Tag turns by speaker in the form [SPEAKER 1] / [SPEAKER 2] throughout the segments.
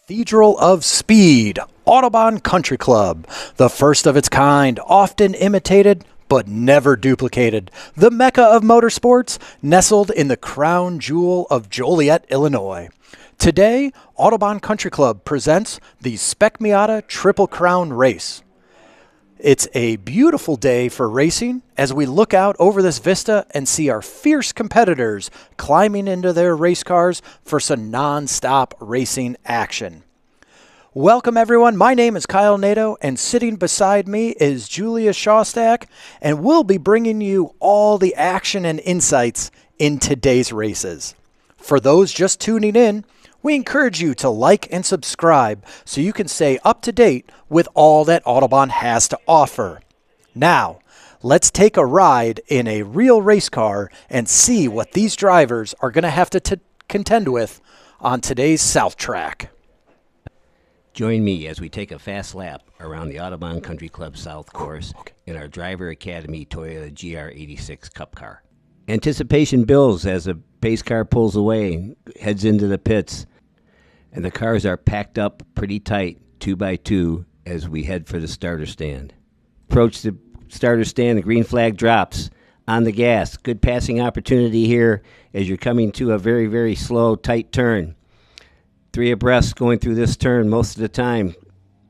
[SPEAKER 1] Cathedral of Speed, Autobahn Country Club, the first of its kind, often imitated but never duplicated, the mecca of motorsports, nestled in the crown jewel of Joliet, Illinois. Today, Autobahn Country Club presents the Spec Miata Triple Crown Race. It's a beautiful day for racing as we look out over this vista and see our fierce competitors climbing into their race cars for some non-stop racing action. Welcome everyone, my name is Kyle Nato and sitting beside me is Julia Shostak, and we'll be bringing you all the action and insights in today's races. For those just tuning in, we encourage you to like and subscribe so you can stay up to date with all that Autobahn has to offer. Now, let's take a ride in a real race car and see what these drivers are going to have to contend with on today's South Track.
[SPEAKER 2] Join me as we take a fast lap around the Autobahn Country Club South course in our Driver Academy Toyota GR86 Cup car. Anticipation builds as the pace car pulls away, heads into the pits, and the cars are packed up pretty tight, 2 by 2, as we head for the starter stand. Approach the starter stand, the green flag drops on the gas. Good passing opportunity here as you're coming to a very, very slow, tight turn. 3 abreast going through this turn most of the time.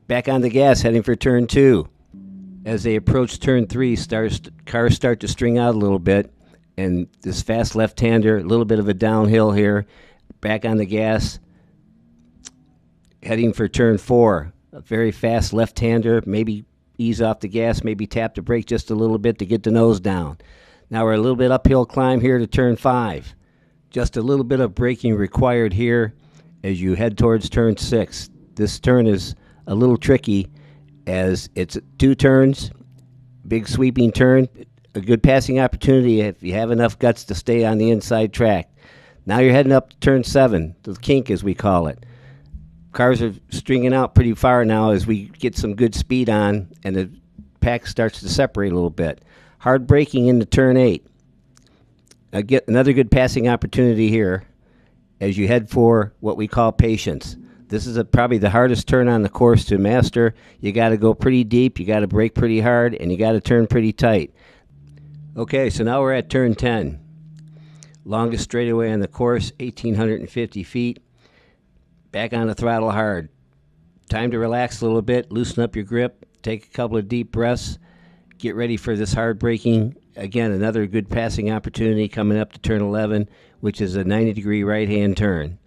[SPEAKER 2] Back on the gas, heading for turn 2. As they approach turn 3, cars start to string out a little bit, and this fast left-hander, a little bit of a downhill here. Back on the gas, heading for turn 4. A very fast left-hander, maybe ease off the gas, maybe tap the brake just a little bit to get the nose down. Now we're a little bit uphill climb here to turn 5. Just a little bit of braking required here as you head towards turn 6. This turn is a little tricky as it's 2 turns, big sweeping turn, a good passing opportunity if you have enough guts to stay on the inside track. Now you're heading up to turn 7, the kink as we call it. Cars are stringing out pretty far now as we get some good speed on and the pack starts to separate a little bit. Hard braking into turn 8. Get another good passing opportunity here as you head for what we call patience. This is probably the hardest turn on the course to master. You got to go pretty deep, you got to brake pretty hard, and you got to turn pretty tight. Okay, so now we're at turn 10. Longest straightaway on the course, 1,850 feet. Back on the throttle hard. Time to relax a little bit, loosen up your grip, take a couple of deep breaths, get ready for this hard braking. Again, another good passing opportunity coming up to turn 11, which is a 90-degree right-hand turn.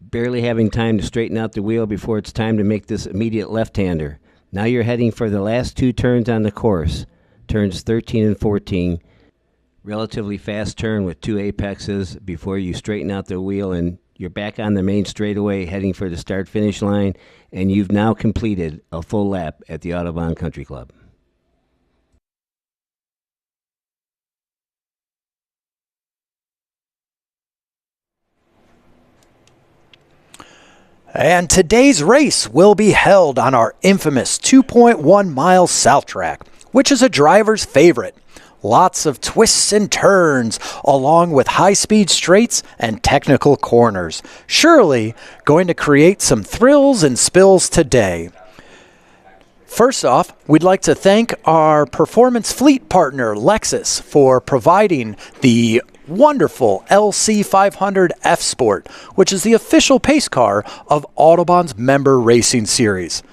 [SPEAKER 2] Barely having time to straighten out the wheel before it's time to make this immediate left-hander. Now you're heading for the last 2 turns on the course, turns 13 and 14. Relatively fast turn with 2 apexes before you straighten out the wheel, and you're back on the main straightaway heading for the start-finish line, and you've now completed a full lap at the Autobahn Country Club.
[SPEAKER 1] And today's race will be held on our infamous 2.1-mile South Track, which is a driver's favorite. Lots of twists and turns, along with high-speed straights and technical corners. Surely going to create some thrills and spills today. First off, we'd like to thank our performance fleet partner, Lexus, for providing the wonderful LC500 F Sport, which is the official pace car of Autobahn's member racing series.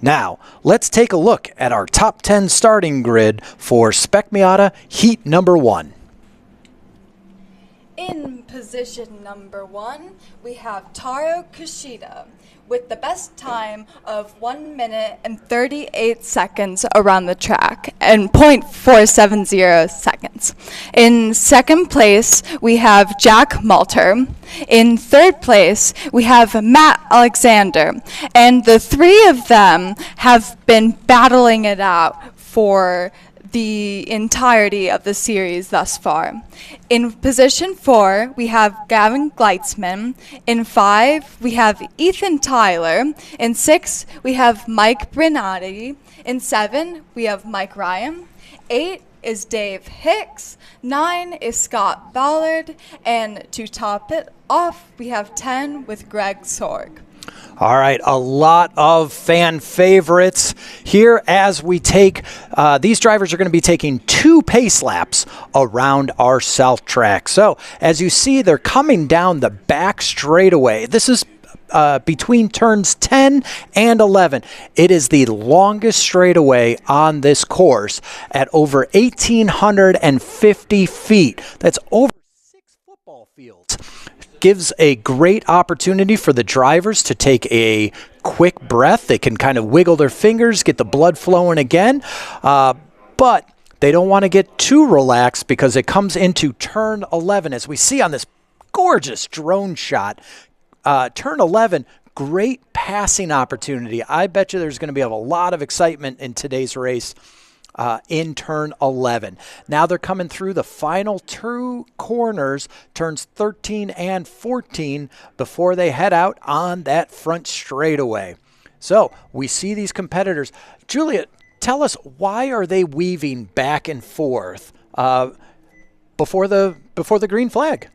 [SPEAKER 1] Now, let's take a look at our top 10 starting grid for Spec Miata Heat number 1.
[SPEAKER 3] In position number 1, we have Taro Kushida with the best time of 1 minute and 38 seconds around the track and 0.470 seconds. In second place, we have Jack Malter. In third place, we have Matt Alexander. And the 3 of them have been battling it out for the entirety of the series thus far. In position 4, we have Gavin Gleitzman. In 5, we have Ethan Tyler. In 6, we have Mike Brinati. In 7, we have Mike Ryan. 8 is Dave Hicks. 9 is Scott Ballard. And to top it off, we have 10 with Greg Sorg.
[SPEAKER 1] All right, a lot of fan favorites here as we take, these drivers are going to be taking 2 pace laps around our south track. So as you see, they're coming down the back straightaway. This is between turns 10 and 11. It is the longest straightaway on this course at over 1,850 feet. That's over 6 football fields. Gives a great opportunity for the drivers to take a quick breath. They can kind of wiggle their fingers, get the blood flowing again. But they don't want to get too relaxed because it comes into turn 11, as we see on this gorgeous drone shot. Turn 11, great passing opportunity. I bet you there's going to be a lot of excitement in today's race in turn 11. Now they're coming through the final 2 corners, turns 13 and 14, before they head out on that front straightaway. So we see these competitors. Juliet, tell us, why are they weaving back and forth before the green flag?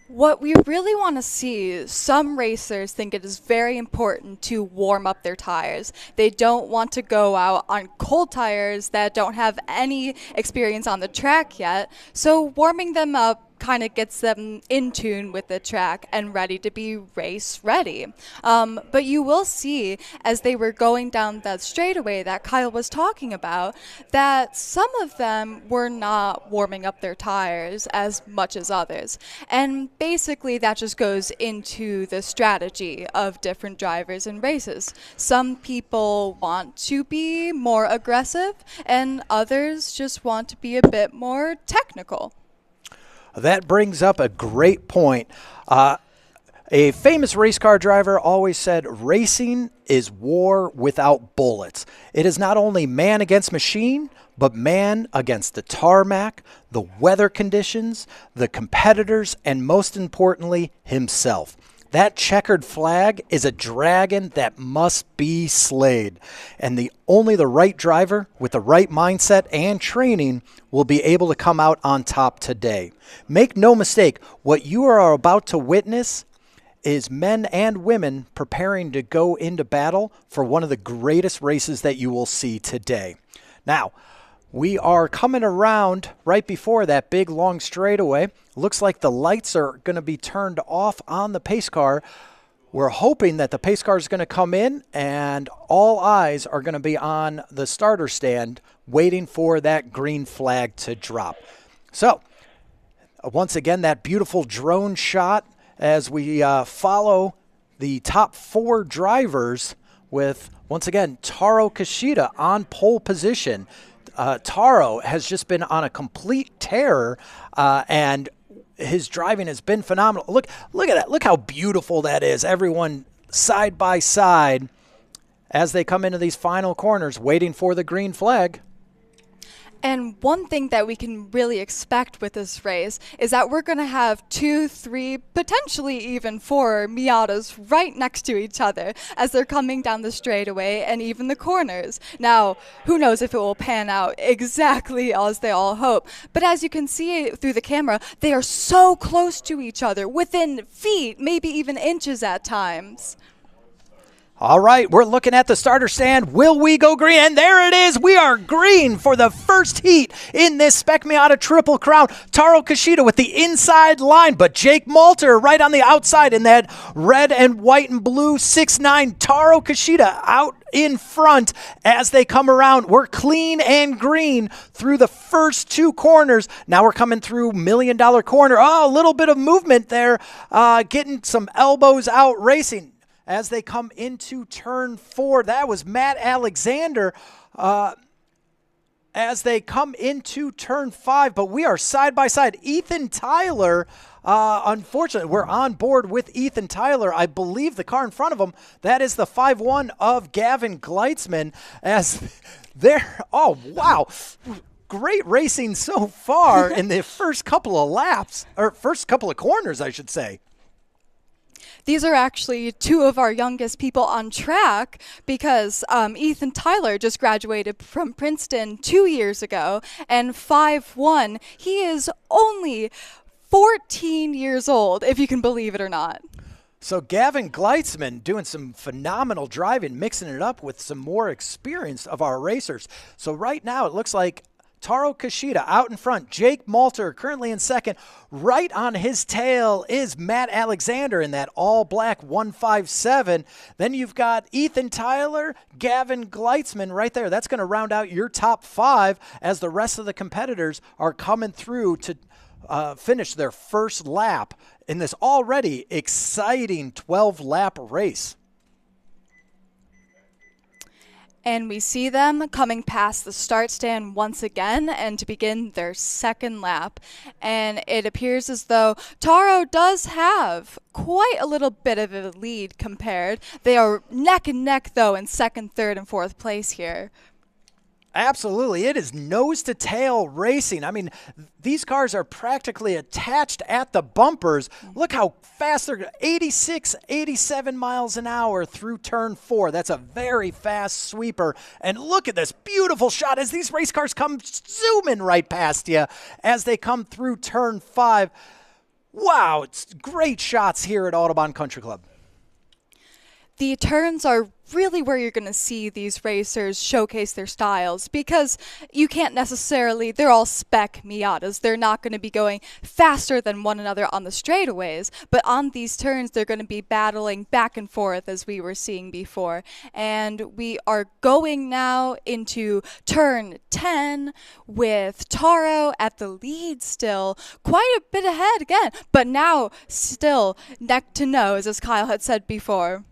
[SPEAKER 3] What we really want to see, some racers think it is very important to warm up their tires. They don't want to go out on cold tires that don't have any experience on the track yet. So warming them up kind of gets them in tune with the track and ready to be race ready. But you will see, as they were going down that straightaway that Kyle was talking about, that some of them were not warming up their tires as much as others. And basically that just goes into the strategy of different drivers in races. Some people want to be more aggressive and others just want to be a bit more technical.
[SPEAKER 1] That brings up a great point. A famous race car driver always said, racing is war without bullets. It is not only man against machine, but man against the tarmac, the weather conditions, the competitors, and most importantly, himself. That checkered flag is a dragon that must be slayed. And only the right driver with the right mindset and training will be able to come out on top today. Make no mistake, what you are about to witness is men and women preparing to go into battle for one of the greatest races that you will see today. Now, we are coming around right before that big long straightaway. Looks like the lights are going to be turned off on the pace car. We're hoping that the pace car is going to come in and all eyes are going to be on the starter stand waiting for that green flag to drop. So, once again, that beautiful drone shot as we follow the top 4 drivers with, once again, Taro Kishida on pole position. Taro has just been on a complete tear, and his driving has been phenomenal. Look at that. Look how beautiful that is. Everyone side by side as they come into these final corners waiting for the green flag.
[SPEAKER 3] And one thing that we can really expect with this race is that we're going to have 2, 3, potentially even 4 Miatas right next to each other as they're coming down the straightaway and even the corners. Now, who knows if it will pan out exactly as they all hope. But as you can see through the camera, they are so close to each other, within feet, maybe even inches at times.
[SPEAKER 1] All right, we're looking at the starter stand. Will we go green? And there it is. We are green for the first heat in this Spec Miata Triple Crown. Taro Kishida with the inside line, but Jake Malter right on the outside in that red and white and blue 6'9". Taro Kishida out in front as they come around. We're clean and green through the first 2 corners. Now we're coming through $1 Million Corner. Oh, a little bit of movement there, getting some elbows out racing. As they come into turn 4, that was Matt Alexander as they come into turn 5, but we are side by side. Ethan Tyler, unfortunately, we're on board with Ethan Tyler. I believe the car in front of him, that is the 5-1 of Gavin Gleitzman as they're, oh, wow. Great racing so far in the first couple of laps, or first couple of corners, I should say.
[SPEAKER 3] These are actually 2 of our youngest people on track because Ethan Tyler just graduated from Princeton 2 years ago, and 5'1", he is only 14 years old, if you can believe it or not.
[SPEAKER 1] So Gavin Gleitzman doing some phenomenal driving, mixing it up with some more experience of our racers. So right now it looks like Taro Kashida out in front. Jake Malter currently in second. Right on his tail is Matt Alexander in that all-black 157. Then you've got Ethan Tyler, Gavin Gleitzman right there. That's going to round out your top 5 as the rest of the competitors are coming through to finish their first lap in this already exciting 12-lap race.
[SPEAKER 3] And we see them coming past the start stand once again and to begin their second lap. And it appears as though Taro does have quite a little bit of a lead compared. They are neck and neck, though, in second, third, and fourth place here.
[SPEAKER 1] Absolutely. It is nose-to-tail racing. I mean, these cars are practically attached at the bumpers. Look how fast they're going. 86, 87 miles an hour through turn 4. That's a very fast sweeper. And look at this beautiful shot as these race cars come zooming right past you as they come through turn 5. Wow, it's great shots here at Autobahn Country Club.
[SPEAKER 3] The turns are really where you're going to see these racers showcase their styles because you can't necessarily, they're all Spec Miatas. They're not going to be going faster than one another on the straightaways, but on these turns, they're going to be battling back and forth as we were seeing before. And we are going now into turn 10 with Taro at the lead still, quite a bit ahead again, but now still neck to nose, as Kyle had said before.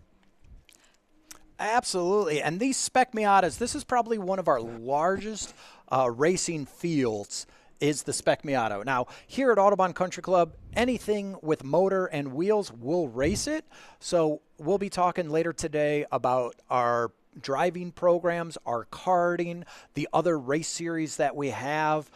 [SPEAKER 1] Absolutely. And these Spec Miatas, this is probably one of our largest racing fields is the Spec Miata. Now, here at Autobahn Country Club, anything with motor and wheels, we'll race it. So we'll be talking later today about our driving programs, our karting, the other race series that we have,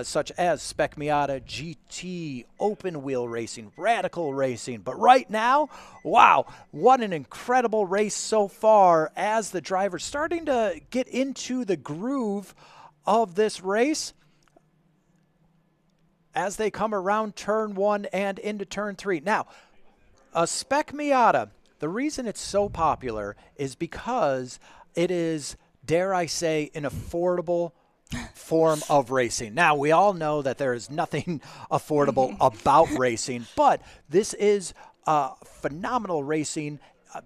[SPEAKER 1] such as Spec Miata, GT, open wheel racing, radical racing. But right now, wow, what an incredible race so far as the driver's starting to get into the groove of this race as they come around turn 1 and into turn 3. Now, a Spec Miata, the reason it's so popular is because it is, dare I say, an affordable form of racing. Now, we all know that there is nothing affordable about racing, but this is phenomenal racing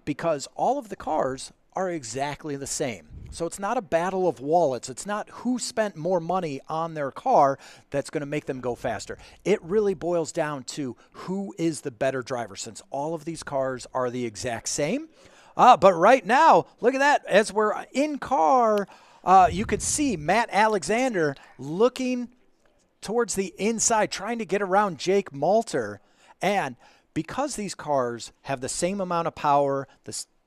[SPEAKER 1] because all of the cars are exactly the same. So it's not a battle of wallets. It's not who spent more money on their car that's going to make them go faster. It really boils down to who is the better driver, since all of these cars are the exact same. But right now, look at that. As we're in car, you could see Matt Alexander looking towards the inside, trying to get around Jake Malter. And because these cars have the same amount of power,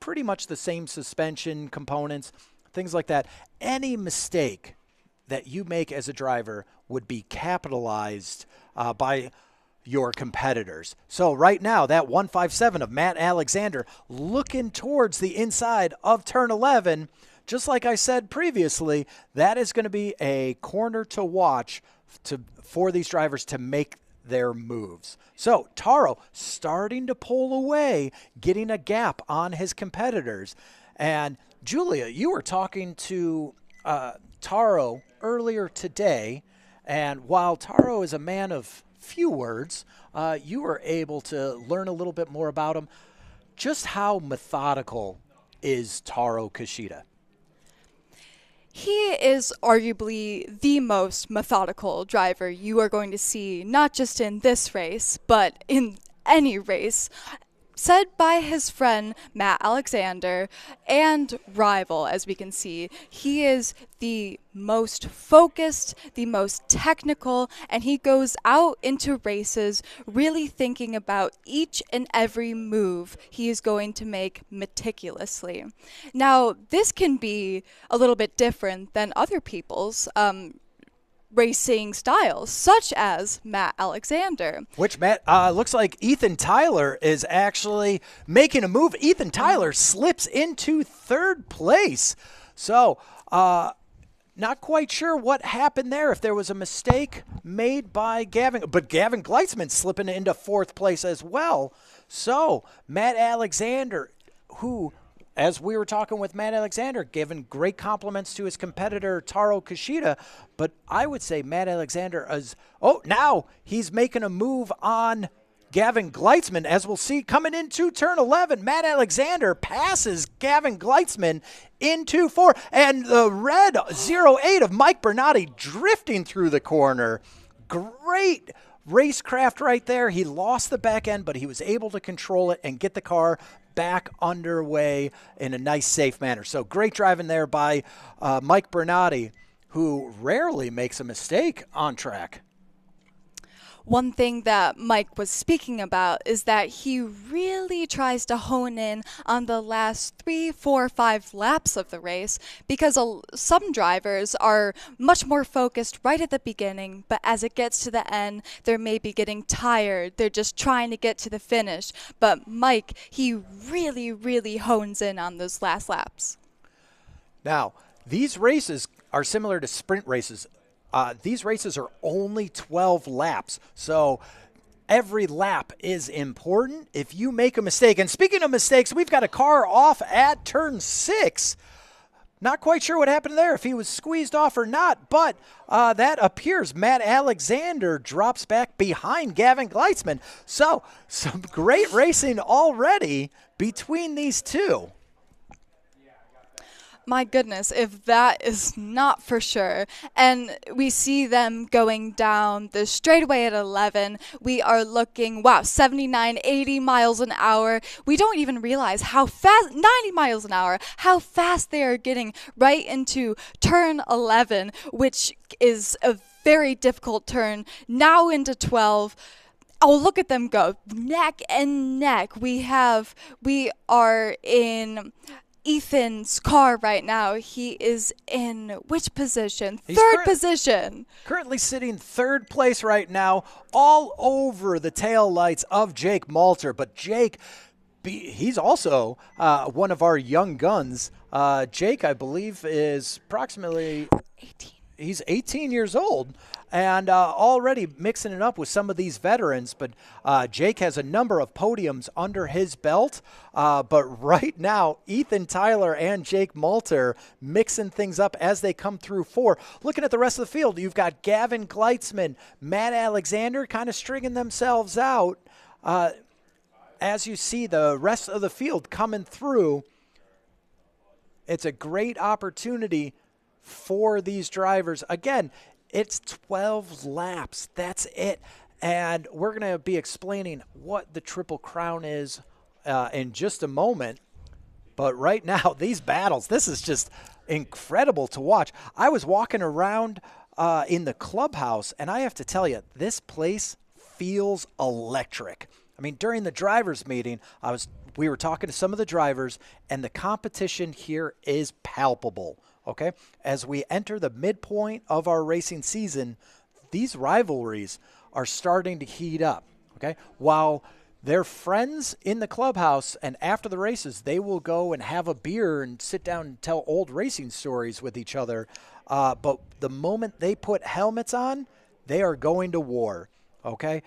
[SPEAKER 1] pretty much the same suspension components, things like that, any mistake that you make as a driver would be capitalized by your competitors. So right now, that 157 of Matt Alexander looking towards the inside of turn 11, just like I said previously, that is going to be a corner to watch for these drivers to make their moves. So Taro starting to pull away, getting a gap on his competitors. And Julia, you were talking to Taro earlier today, and while Taro is a man of few words, you were able to learn a little bit more about him. Just how methodical is Taro Kashida?
[SPEAKER 3] He is arguably the most methodical driver you are going to see, not just in this race, but in any race. Said by his friend Matt Alexander and rival, as we can see, he is the most focused, the most technical, and he goes out into races really thinking about each and every move he is going to make meticulously. Now, this can be a little bit different than other people's racing styles, such as Matt Alexander.
[SPEAKER 1] Which Matt looks like Ethan Tyler is actually making a move. Ethan Tyler slips into third place. So Not quite sure what happened there, if there was a mistake made by Gavin, but Gavin Gleitzman slipping into fourth place as well. So Matt Alexander, who, as we were talking with Matt Alexander, giving great compliments to his competitor Taro Kishida, but I would say Matt Alexander is, now he's making a move on Gavin Gleitzman, as we'll see coming into turn 11. Matt Alexander passes Gavin Gleitzman into 4, and the red 08 of Mike Bernardi drifting through the corner. Great racecraft right there. He lost the back end, but he was able to control it and get the car back underway in a nice, safe manner. So great driving there by Mike Bernardi, who rarely makes a mistake on track.
[SPEAKER 3] One thing that Mike was speaking about is that he really tries to hone in on the last 3, 4, 5 laps of the race, because some drivers are much more focused right at the beginning, but as it gets to the end, they're maybe getting tired. They're just trying to get to the finish. But Mike, he really, really hones in on those last laps.
[SPEAKER 1] Now, these races are similar to sprint races. These races are only 12 laps, so every lap is important. If you make a mistake, and speaking of mistakes, we've got a car off at turn 6. Not quite sure what happened there, if he was squeezed off or not, but that appears Matt Alexander drops back behind Gavin Gleitzman. So some great racing already between these two.
[SPEAKER 3] My goodness, if that is not for sure. And we see them going down the straightaway at 11. We are looking, 79, 80 miles an hour. We don't even realize how fast, 90 miles an hour, how fast they are getting right into turn 11, which is a very difficult turn. Now into 12. Oh, look at them go, neck and neck. We are in Ethan's car right now. He is in which position? Third position.
[SPEAKER 1] Currently sitting third place right now, all over the taillights of Jake Malter. But Jake, he's also one of our young guns. Jake, I believe, is approximately
[SPEAKER 3] 18.
[SPEAKER 1] He's 18 years old and already mixing it up with some of these veterans. But Jake has a number of podiums under his belt. But right now, Ethan Tyler and Jake Malter mixing things up as they come through 4. Looking at the rest of the field, you've got Gavin Gleitzman, Matt Alexander kind of stringing themselves out. As you see the rest of the field coming through, it's a great opportunity for these drivers. Again, it's 12 laps. That's it. And we're going to be explaining what the Triple Crown is in just a moment. But right now, these battles, this is just incredible to watch. I was walking around in the clubhouse, and I have to tell you, this place feels electric. I mean, during the drivers' meeting, we were talking to some of the drivers, and the competition here is palpable. Okay, as we enter the midpoint of our racing season, these rivalries are starting to heat up. Okay, while they're friends in the clubhouse, and after the races, they will go and have a beer and sit down and tell old racing stories with each other. But the moment they put helmets on, they are going to war. Okay.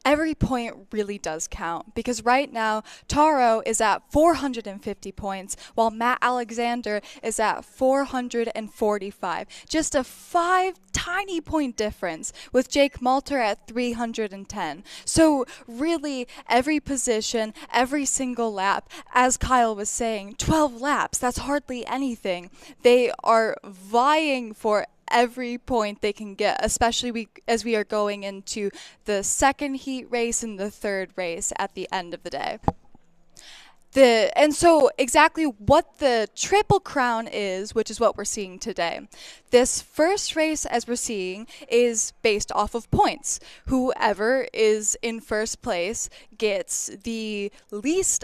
[SPEAKER 3] Every point really does count, because right now Taro is at 450 points while Matt Alexander is at 445. Just a 5 tiny point difference with Jake Malter at 310. So really every position, every single lap, as Kyle was saying, 12 laps, that's hardly anything. They are vying for every point they can get, especially as we are going into the second heat race and the third race at the end of the day. And so exactly what the Triple Crown is, which is what we're seeing today. This first race, as we're seeing, is based off of points. Whoever is in first place gets the least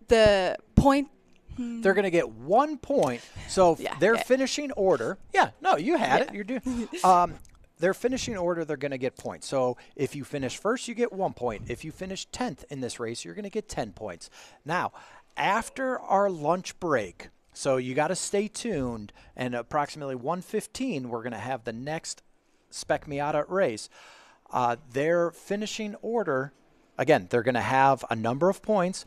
[SPEAKER 3] the point.
[SPEAKER 1] They're going to get 1 point. So their finishing order. Yeah, no, you had it. You're doing. Their finishing order, they're going to get points. So if you finish first, you get 1 point. If you finish 10th in this race, you're going to get 10 points. Now, after our lunch break, So you got to stay tuned. And approximately 1:15, we're going to have the next Spec Miata race. Their finishing order, again, they're going to have a number of points.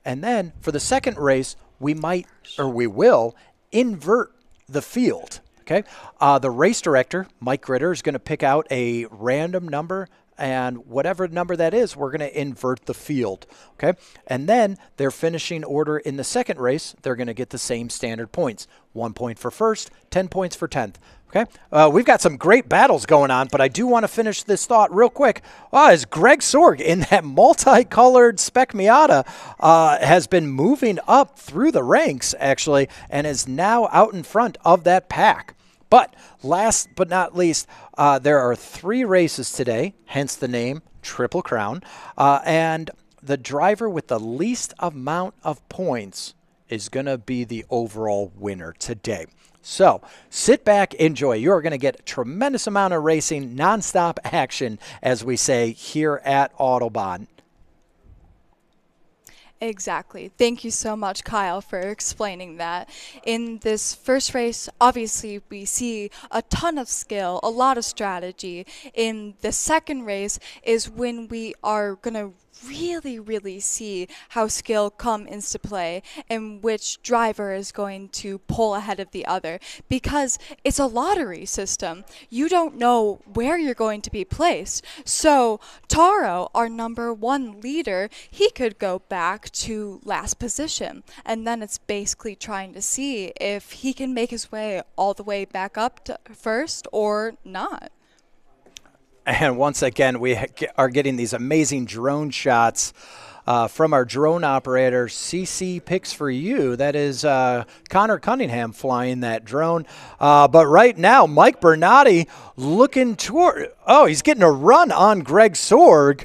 [SPEAKER 1] And then for the second race, we will invert the field. Okay. The race director, Mike Ritter, is going to pick out a random number, and whatever number that is, we're going to invert the field. Okay. And then their finishing order in the second race, they're going to get the same standard points. 1 point for first, 10 points for 10th. Okay, we've got some great battles going on, but I do want to finish this thought real quick. As Greg Sorg in that multicolored Spec Miata has been moving up through the ranks, actually, and is now out in front of that pack. But last but not least, there are 3 races today, hence the name Triple Crown, and the driver with the least amount of points is going to be the overall winner today. So sit back, enjoy. You're going to get a tremendous amount of racing, nonstop action, as we say here at Autobahn.
[SPEAKER 3] Exactly. Thank you so much, Kyle, for explaining that. In this first race, obviously, we see a ton of skill, a lot of strategy. In the second race is when we are going to really see how skill come into play and which driver is going to pull ahead of the other, because it's a lottery system. You don't know where you're going to be placed. So Taro, our number 1 leader, he could go back to last position, and then it's basically trying to see if he can make his way all the way back up to first or not.
[SPEAKER 1] And once again, we are getting these amazing drone shots from our drone operator, CC Picks for You. That is Connor Cunningham flying that drone. But right now, Mike Bernardi looking toward, he's getting a run on Greg Sorg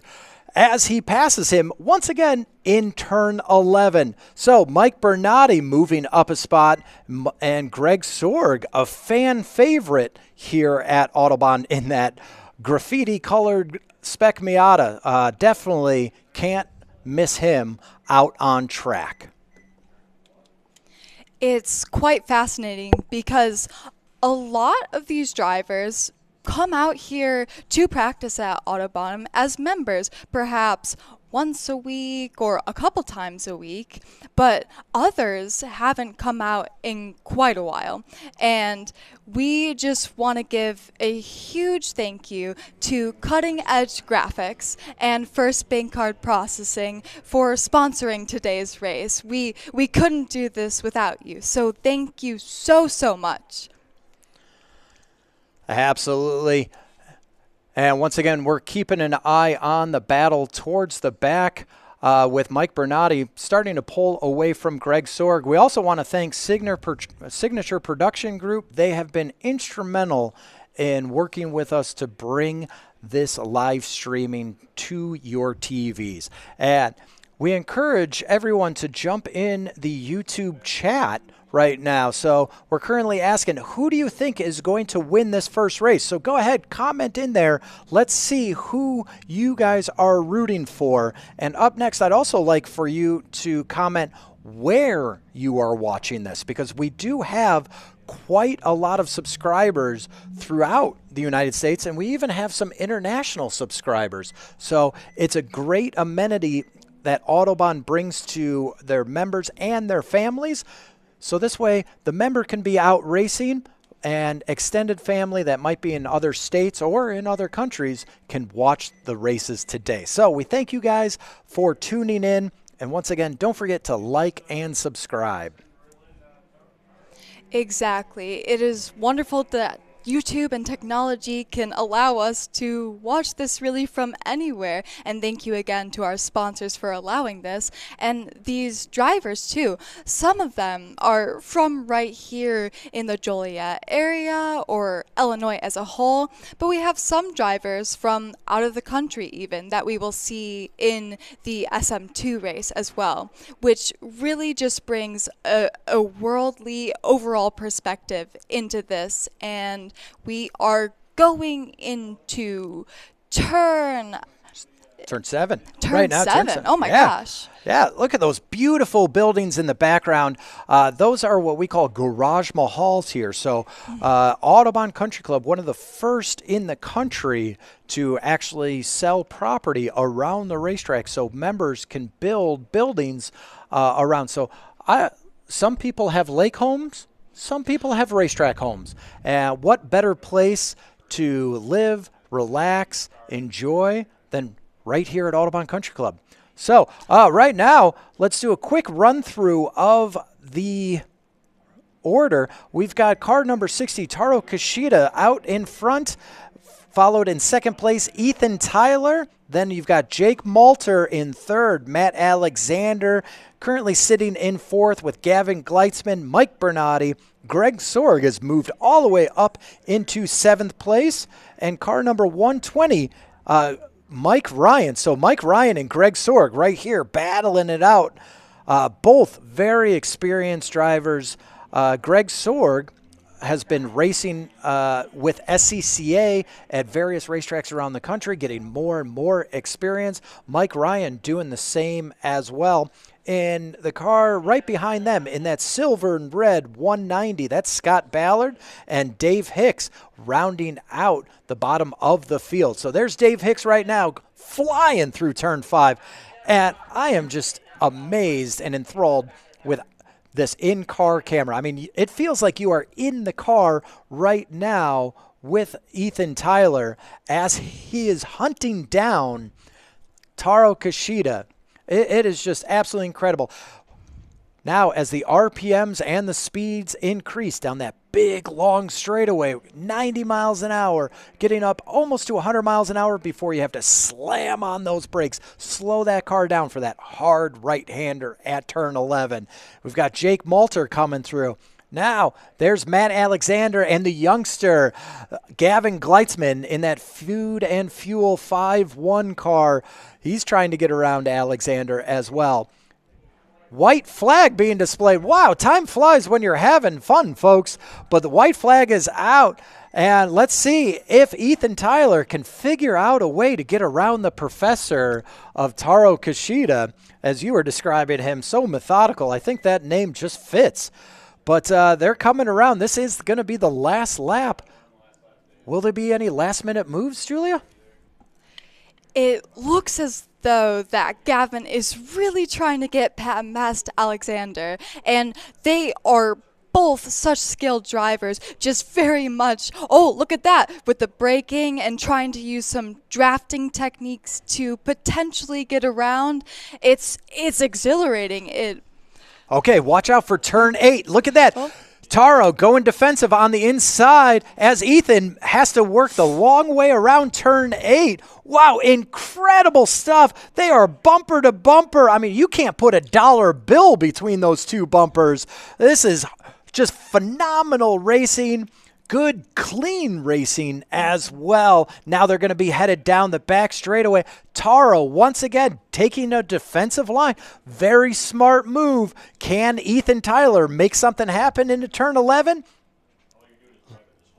[SPEAKER 1] as he passes him once again in turn 11. So Mike Bernardi moving up a spot, and Greg Sorg, a fan favorite here at Autobahn in that graffiti-colored Spec Miata. Definitely can't miss him out on track.
[SPEAKER 3] It's quite fascinating because a lot of these drivers come out here to practice at Autobahn as members, perhaps once a week or a couple times a week, but others haven't come out in quite a while. And we just want to give a huge thank you to Cutting Edge Graphics and First Bank Card Processing for sponsoring today's race. We couldn't do this without you, so thank you so much.
[SPEAKER 1] Absolutely. And once again, we're keeping an eye on the battle towards the back with Mike Bernardi starting to pull away from Greg Sorg. We also want to thank Signature Production Group. They have been instrumental in working with us to bring this live streaming to your TVs. And we encourage everyone to jump in the YouTube chat right now. So we're currently asking, who do you think is going to win this first race? So go ahead, comment in there. Let's see who you guys are rooting for. And up next, I'd also like for you to comment where you are watching this, because we do have quite a lot of subscribers throughout the United States, and we even have some international subscribers. So it's a great amenity that Autobahn brings to their members and their families. So this way, the member can be out racing, and extended family that might be in other states or in other countries can watch the races today. So we thank you guys for tuning in. And once again, don't forget to like and subscribe.
[SPEAKER 3] Exactly. It is wonderful that YouTube and technology can allow us to watch this really from anywhere. And thank you again to our sponsors for allowing this. And these drivers too. Some of them are from right here in the Joliet area or Illinois as a whole. But we have some drivers from out of the country even that we will see in the SM2 race as well, which really just brings a worldly overall perspective into this. And we are going into turn
[SPEAKER 1] Turn 7.
[SPEAKER 3] Turn
[SPEAKER 1] right now,
[SPEAKER 3] 7. Oh, my
[SPEAKER 1] yeah.
[SPEAKER 3] gosh.
[SPEAKER 1] Yeah, look at those beautiful buildings in the background. Those are what we call garage mahals here. So Autobahn Country Club, one of the first in the country to actually sell property around the racetrack so members can build buildings around. So some people have lake homes. Some people have racetrack homes. And what better place to live, relax, enjoy than right here at Autobahn Country Club. So right now, let's do a quick run through of the order. We've got car number 60, Taro Kishida, out in front, followed in second place, Ethan Tyler. Then you've got Jake Malter in third, Matt Alexander currently sitting in fourth with Gavin Gleitzman, Mike Bernardi. Greg Sorg has moved all the way up into seventh place. And car number 120, Mike Ryan. So Mike Ryan and Greg Sorg right here battling it out. Both very experienced drivers. Greg Sorg has been racing with SCCA at various racetracks around the country, getting more and more experience. Mike Ryan doing the same as well. In the car right behind them, in that silver and red 190, that's Scott Ballard and Dave Hicks rounding out the bottom of the field. So there's Dave Hicks right now flying through turn 5. And I am just amazed and enthralled with this in-car camera. I mean, it feels like you are in the car right now with Ethan Tyler as he is hunting down Taro Kishida. It is just absolutely incredible. Now, as the RPMs and the speeds increase down that big, long straightaway, 90 miles an hour, getting up almost to 100 miles an hour before you have to slam on those brakes, slow that car down for that hard right-hander at turn 11. We've got Jake Malter coming through. Now, there's Matt Alexander and the youngster Gavin Gleitzman in that Food and Fuel 5-1 car. He's trying to get around Alexander as well. White flag being displayed. Wow, time flies when you're having fun, folks. But the white flag is out. And let's see if Ethan Tyler can figure out a way to get around the professor of Taro Kishida, as you were describing him, so methodical. I think that name just fits. But they're coming around. This is going to be the last lap. Will there be any last-minute moves, Julia?
[SPEAKER 3] It looks as though that Gavin is really trying to get past Alexander, and they are both such skilled drivers, just very much, oh, look at that, with the braking and trying to use some drafting techniques to potentially get around. It's exhilarating.
[SPEAKER 1] Okay, watch out for turn 8. Look at that.
[SPEAKER 3] Oh.
[SPEAKER 1] Taro going defensive on the inside as Ethan has to work the long way around turn 8. Wow, incredible stuff. They are bumper to bumper. I mean, you can't put a dollar bill between those two bumpers. This is just phenomenal racing. Good, clean racing as well. Now they're going to be headed down the back straightaway. Taro, once again, taking a defensive line. Very smart move. Can Ethan Tyler make something happen into turn 11?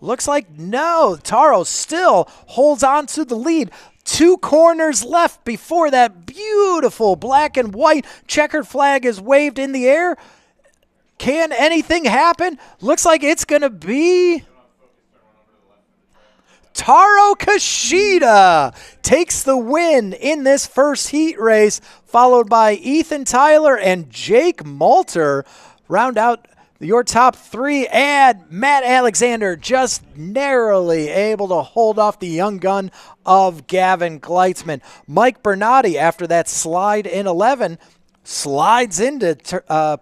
[SPEAKER 1] Looks like no. Taro still holds on to the lead. 2 corners left before that beautiful black and white checkered flag is waved in the air. Can anything happen? Looks like it's going to be Taro Kishida takes the win in this first heat race, followed by Ethan Tyler and Jake Malter round out your top 3, and Matt Alexander just narrowly able to hold off the young gun of Gavin Gleitzman. Mike Bernardi, after that slide in 11, slides into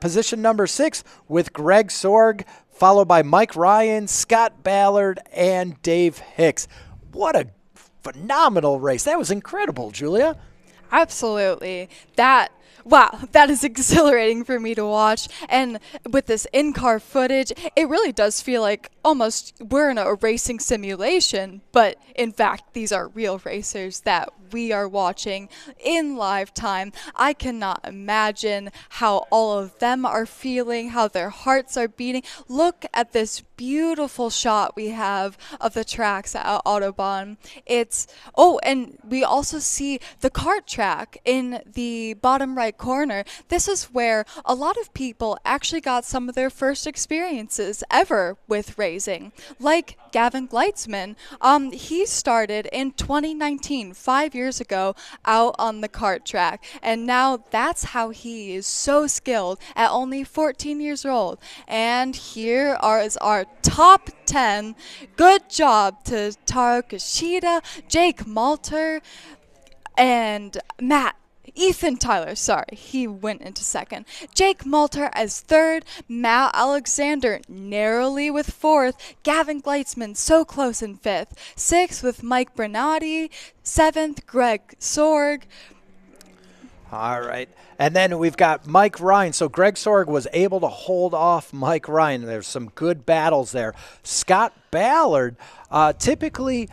[SPEAKER 1] position number 6 with Greg Sorg, followed by Mike Ryan, Scott Ballard, and Dave Hicks. What a phenomenal race. That was incredible, Julia.
[SPEAKER 3] Absolutely. That is exhilarating for me to watch. And with this in-car footage, it really does feel like almost we're in a racing simulation, but in fact these are real racers that we are watching in live time. I cannot imagine how all of them are feeling, how their hearts are beating. Look at this beautiful shot we have of the tracks at Autobahn. And we also see the kart track in the bottom right corner. This is where a lot of people actually got some of their first experiences ever with racing, like Gavin Gleitzman. He started in 2019, 5 years ago, out on the kart track, and now that's how he is so skilled at only 14 years old. And here is our top 10. Good job to Taro Kishida, Jake Malter, and Ethan Tyler, sorry, he went into second. Jake Malter as third, Matt Alexander narrowly with fourth, Gavin Gleitzman so close in fifth, sixth with Mike Bernardi, seventh Greg Sorg.
[SPEAKER 1] All right. And then we've got Mike Ryan. So Greg Sorg was able to hold off Mike Ryan. There's some good battles there. Scott Ballard, typically,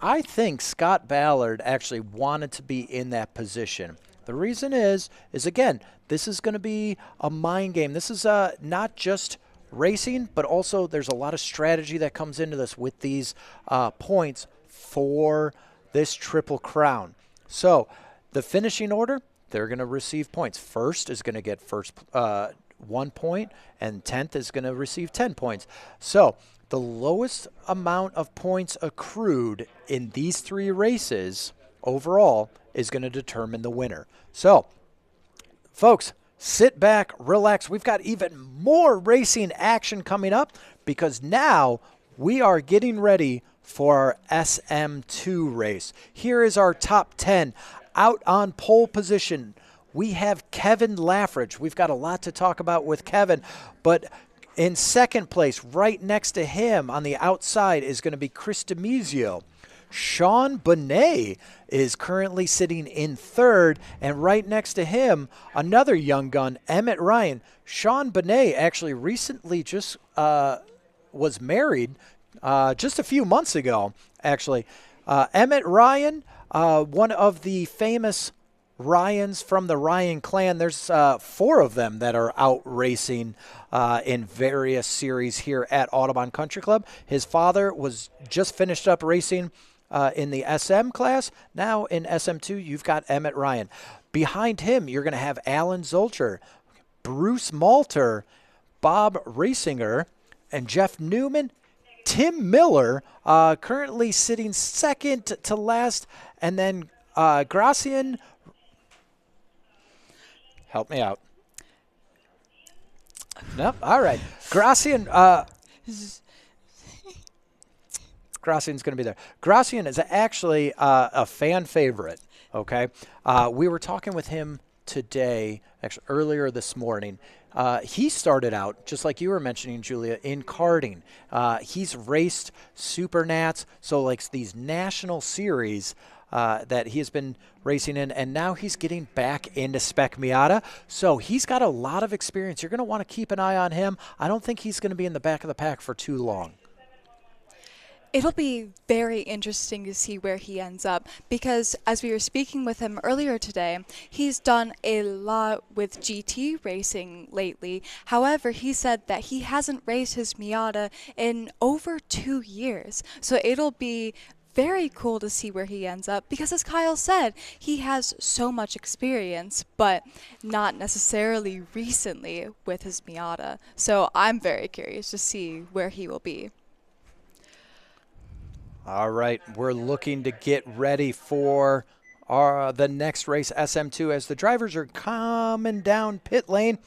[SPEAKER 1] I think Scott Ballard actually wanted to be in that position. The reason is again, this is going to be a mind game. This is not just racing, but also there's a lot of strategy that comes into this with these points for this Triple Crown. So the finishing order, they're going to receive points. First is going to get 1 point, and 10th is going to receive 10 points. So the lowest amount of points accrued in these 3 races overall is going to determine the winner. So, folks, sit back, relax. We've got even more racing action coming up because now we are getting ready for our SM2 race. Here is our top 10. Out on pole position, we have Kevin Laffridge. We've got a lot to talk about with Kevin, but in second place, right next to him on the outside is going to be Chris DeMizio. Sean Bonet is currently sitting in third, and right next to him, another young gun, Emmett Ryan. Sean Bonet actually recently just was married just a few months ago, actually. Emmett Ryan, one of the famous Ryans from the Ryan clan. There's 4 of them that are out racing in various series here at Autobahn Country Club. His father was just finished up racing in the SM class. Now in SM2, you've got Emmett Ryan. Behind him, you're going to have Alan Zolcher, Bruce Malter, Bob Rasinger, and Jeff Newman. Tim Miller, currently sitting second to last, and then Gracian. Help me out. Nope. All right. Gracian. Gracian's going to be there. Gracian is actually a fan favorite. Okay. We were talking with him today, actually earlier this morning. He started out, just like you were mentioning, Julia, in karting. He's raced Super Nats, so like these national series that he has been racing in, and now he's getting back into Spec Miata. So he's got a lot of experience. You're going to want to keep an eye on him. I don't think he's going to be in the back of the pack for too long.
[SPEAKER 3] It'll be very interesting to see where he ends up because as we were speaking with him earlier today, he's done a lot with GT racing lately. However, he said that he hasn't raced his Miata in over 2 years. So it'll be very cool to see where he ends up because, as Kyle said, he has so much experience, but not necessarily recently with his Miata. So I'm very curious to see where he will be.
[SPEAKER 1] All right, we're looking to get ready for the next race, SM2, as the drivers are coming down pit lane.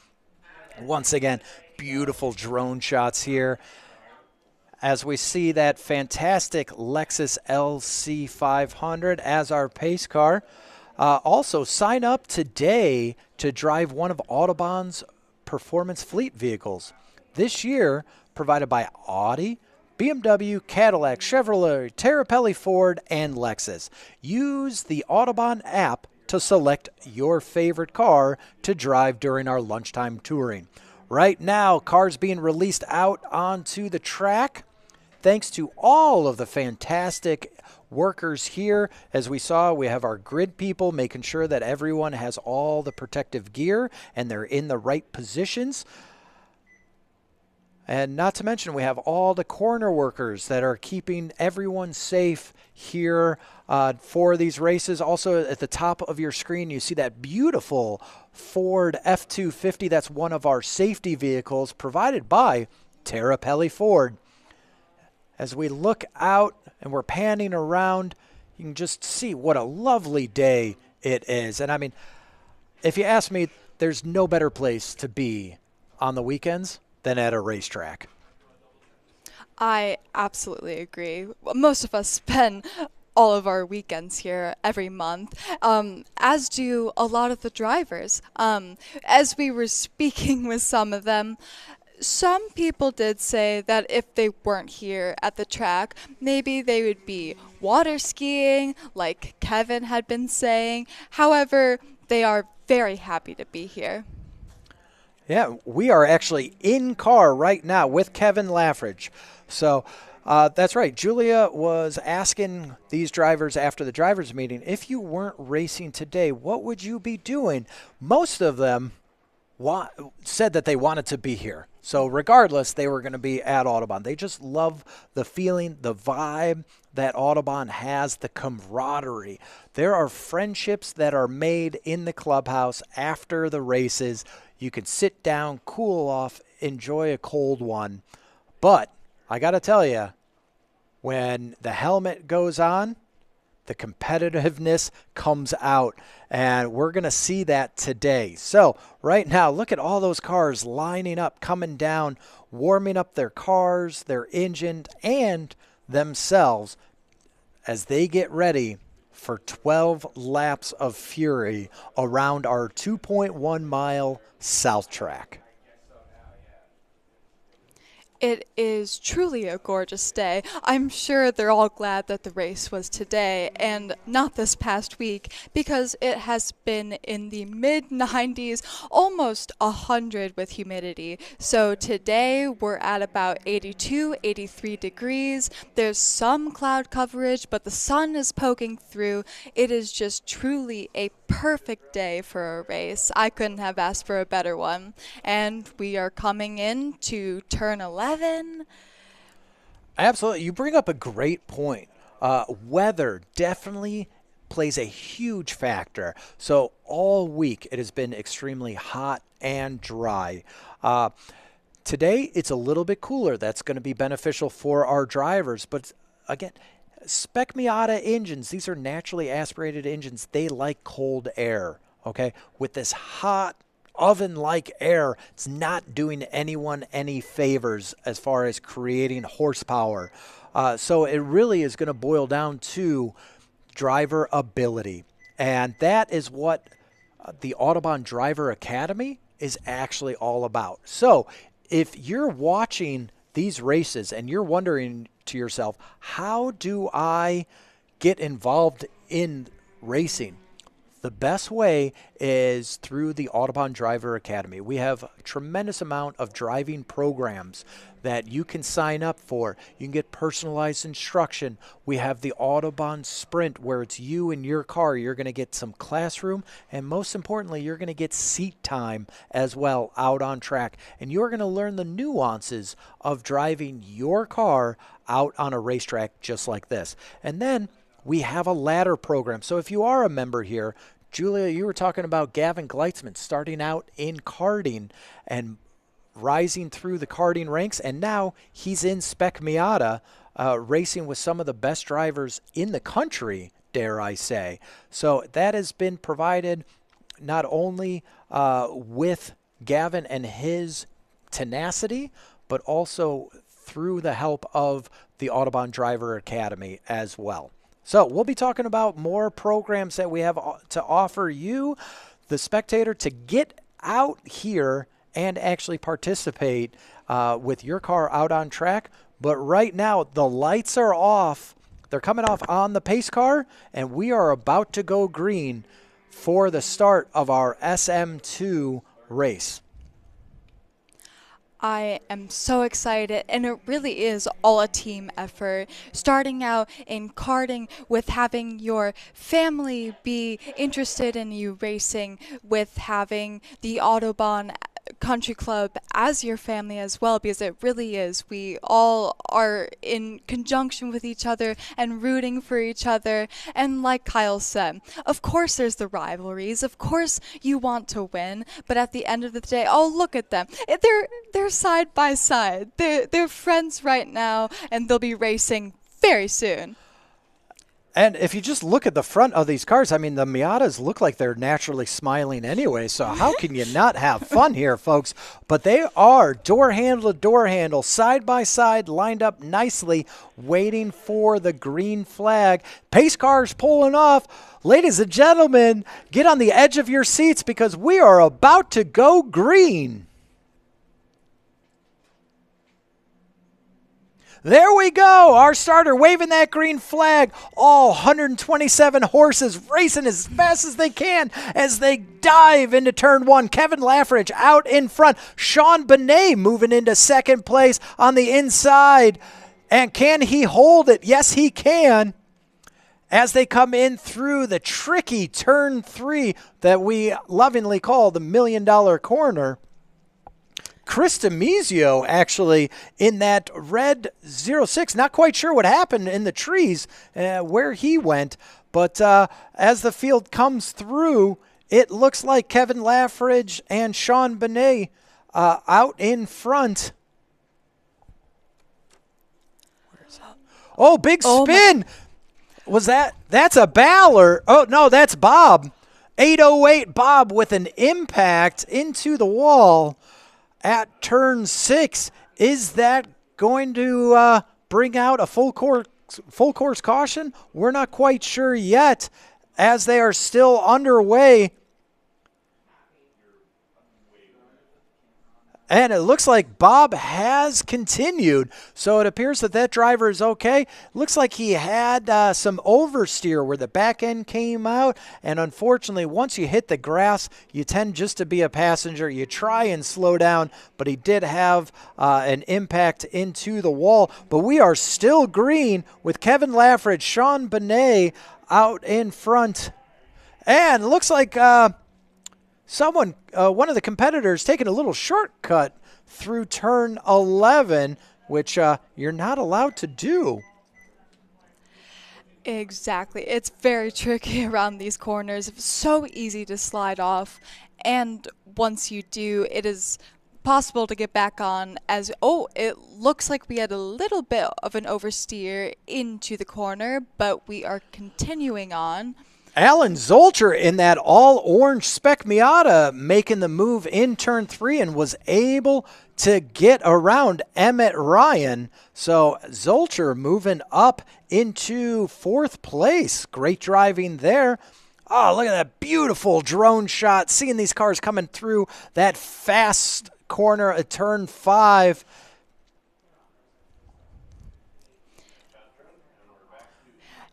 [SPEAKER 1] Once again, beautiful drone shots here as we see that fantastic Lexus LC500 as our pace car. Also, sign up today to drive one of Autobahn's performance fleet vehicles. This year, provided by Audi, BMW, Cadillac, Chevrolet, Terrapelli Ford, and Lexus. Use the Autobahn app to select your favorite car to drive during our lunchtime touring. Right now, cars being released out onto the track. Thanks to all of the fantastic workers here. As we saw, we have our grid people making sure that everyone has all the protective gear and they're in the right positions. And not to mention, we have all the corner workers that are keeping everyone safe here for these races. Also, at the top of your screen, you see that beautiful Ford F-250. That's one of our safety vehicles provided by Terrapelli Ford. As we look out and we're panning around, you can just see what a lovely day it is. And I mean, if you ask me, there's no better place to be on the weekends than at a racetrack.
[SPEAKER 3] I absolutely agree. Most of us spend all of our weekends here every month, as do a lot of the drivers. As we were speaking with some of them, some people did say that if they weren't here at the track, maybe they would be water skiing, like Kevin had been saying. However, they are very happy to be here.
[SPEAKER 1] Yeah, we are actually in car right now with Kevin Laffridge. So that's right. Julia was asking these drivers after the drivers' meeting, if you weren't racing today, what would you be doing? Most of them said that they wanted to be here. So regardless, they were going to be at Autobahn. They just love the feeling, the vibe that Autobahn has, the camaraderie. There are friendships that are made in the clubhouse after the races. You can sit down, cool off, enjoy a cold one. But I got to tell you, when the helmet goes on, the competitiveness comes out, and we're going to see that today. So right now, look at all those cars lining up, coming down, warming up their cars, their engine, and themselves as they get ready for 12 laps of fury around our 2.1 mile South track.
[SPEAKER 3] It is truly a gorgeous day. I'm sure they're all glad that the race was today and not this past week, because it has been in the mid-90s, almost 100 with humidity. So today we're at about 82, 83 degrees. There's some cloud coverage, but the sun is poking through. It is just truly a perfect day for a race. I couldn't have asked for a better one. And we are coming in to turn 11.
[SPEAKER 1] Absolutely. You bring up a great point. Weather definitely plays a huge factor. So all week it has been extremely hot and dry. Today it's a little bit cooler. That's going to be beneficial for our drivers. But again, Spec Miata engines, these are naturally aspirated engines. They like cold air, okay? With this hot oven-like air, it's not doing anyone any favors as far as creating horsepower. So it really is going to boil down to driver ability. And that is what the Autobahn Driver Academy is actually all about. So if you're watching these races and you're wondering to yourself, how do I get involved in racing? The best way is through the Autobahn Driver Academy. We have a tremendous amount of driving programs that you can sign up for. You can get personalized instruction. We have the Autobahn Sprint, where it's you and your car. You're going to get some classroom, and most importantly, you're going to get seat time as well out on track. And you're going to learn the nuances of driving your car out on a racetrack just like this. And then we have a ladder program. So if you are a member here, Julia, you were talking about Gavin Gleitzman starting out in karting and rising through the karting ranks, and now he's in Spec Miata racing with some of the best drivers in the country, dare I say. So that has been provided not only with Gavin and his tenacity, but also through the help of the Autobahn Driver Academy as well. So we'll be talking about more programs that we have to offer you, the spectator, to get out here and actually participate with your car out on track. But right now, the lights are off. They're coming off on the pace car, and we are about to go green for the start of our SM2 race.
[SPEAKER 3] I am so excited, and it really is all a team effort. Starting out in karting with having your family be interested in you racing, with having the Autobahn Country Club as your family as well, because it really is. We all are in conjunction with each other and rooting for each other. And like Kyle said, of course there's the rivalries. Of course you want to win, but at the end of the day, oh, look at them. They're side by side. They're friends right now, and they'll be racing very soon.
[SPEAKER 1] And if you just look at the front of these cars, I mean, the Miatas look like they're naturally smiling anyway. So how can you not have fun here, folks? But they are door handle to door handle, side by side, lined up nicely, waiting for the green flag. Pace cars pulling off. Ladies and gentlemen, get on the edge of your seats because we are about to go green. There we go. Our starter waving that green flag. All 127 horses racing as fast as they can as they dive into turn one. Kevin Laffridge out in front. Sean Benet moving into second place on the inside. And can he hold it? Yes, he can. As they come in through the tricky turn three that we lovingly call the $1 million corner. Chris DiMizio actually in that red 06. Not quite sure what happened in the trees, where he went. But as the field comes through, it looks like Kevin Laffridge and Sean Benet out in front. Oh, big spin. Was that's a Ballard? Oh, no, that's Bob. 808 Bob with an impact into the wall. At turn 6, is that going to bring out a full course caution? We're not quite sure yet, as they are still underway. And it looks like Bob has continued, so it appears that driver is okay. Looks like he had some oversteer where the back end came out, and unfortunately, once you hit the grass, you tend just to be a passenger. You try and slow down, but he did have an impact into the wall. But we are still green with Kevin Laffridge, Sean Benet out in front. And it looks like one of the competitors taking a little shortcut through turn 11, which you're not allowed to do.
[SPEAKER 3] Exactly. It's very tricky around these corners. It's so easy to slide off. And once you do, it is possible to get back on as, it looks like we had a little bit of an oversteer into the corner, but we are continuing on.
[SPEAKER 1] Alan Zolcher in that all-orange Spec Miata making the move in turn 3 and was able to get around Emmett Ryan. So Zolcher moving up into 4th place. Great driving there. Oh, look at that beautiful drone shot. Seeing these cars coming through that fast corner at turn 5.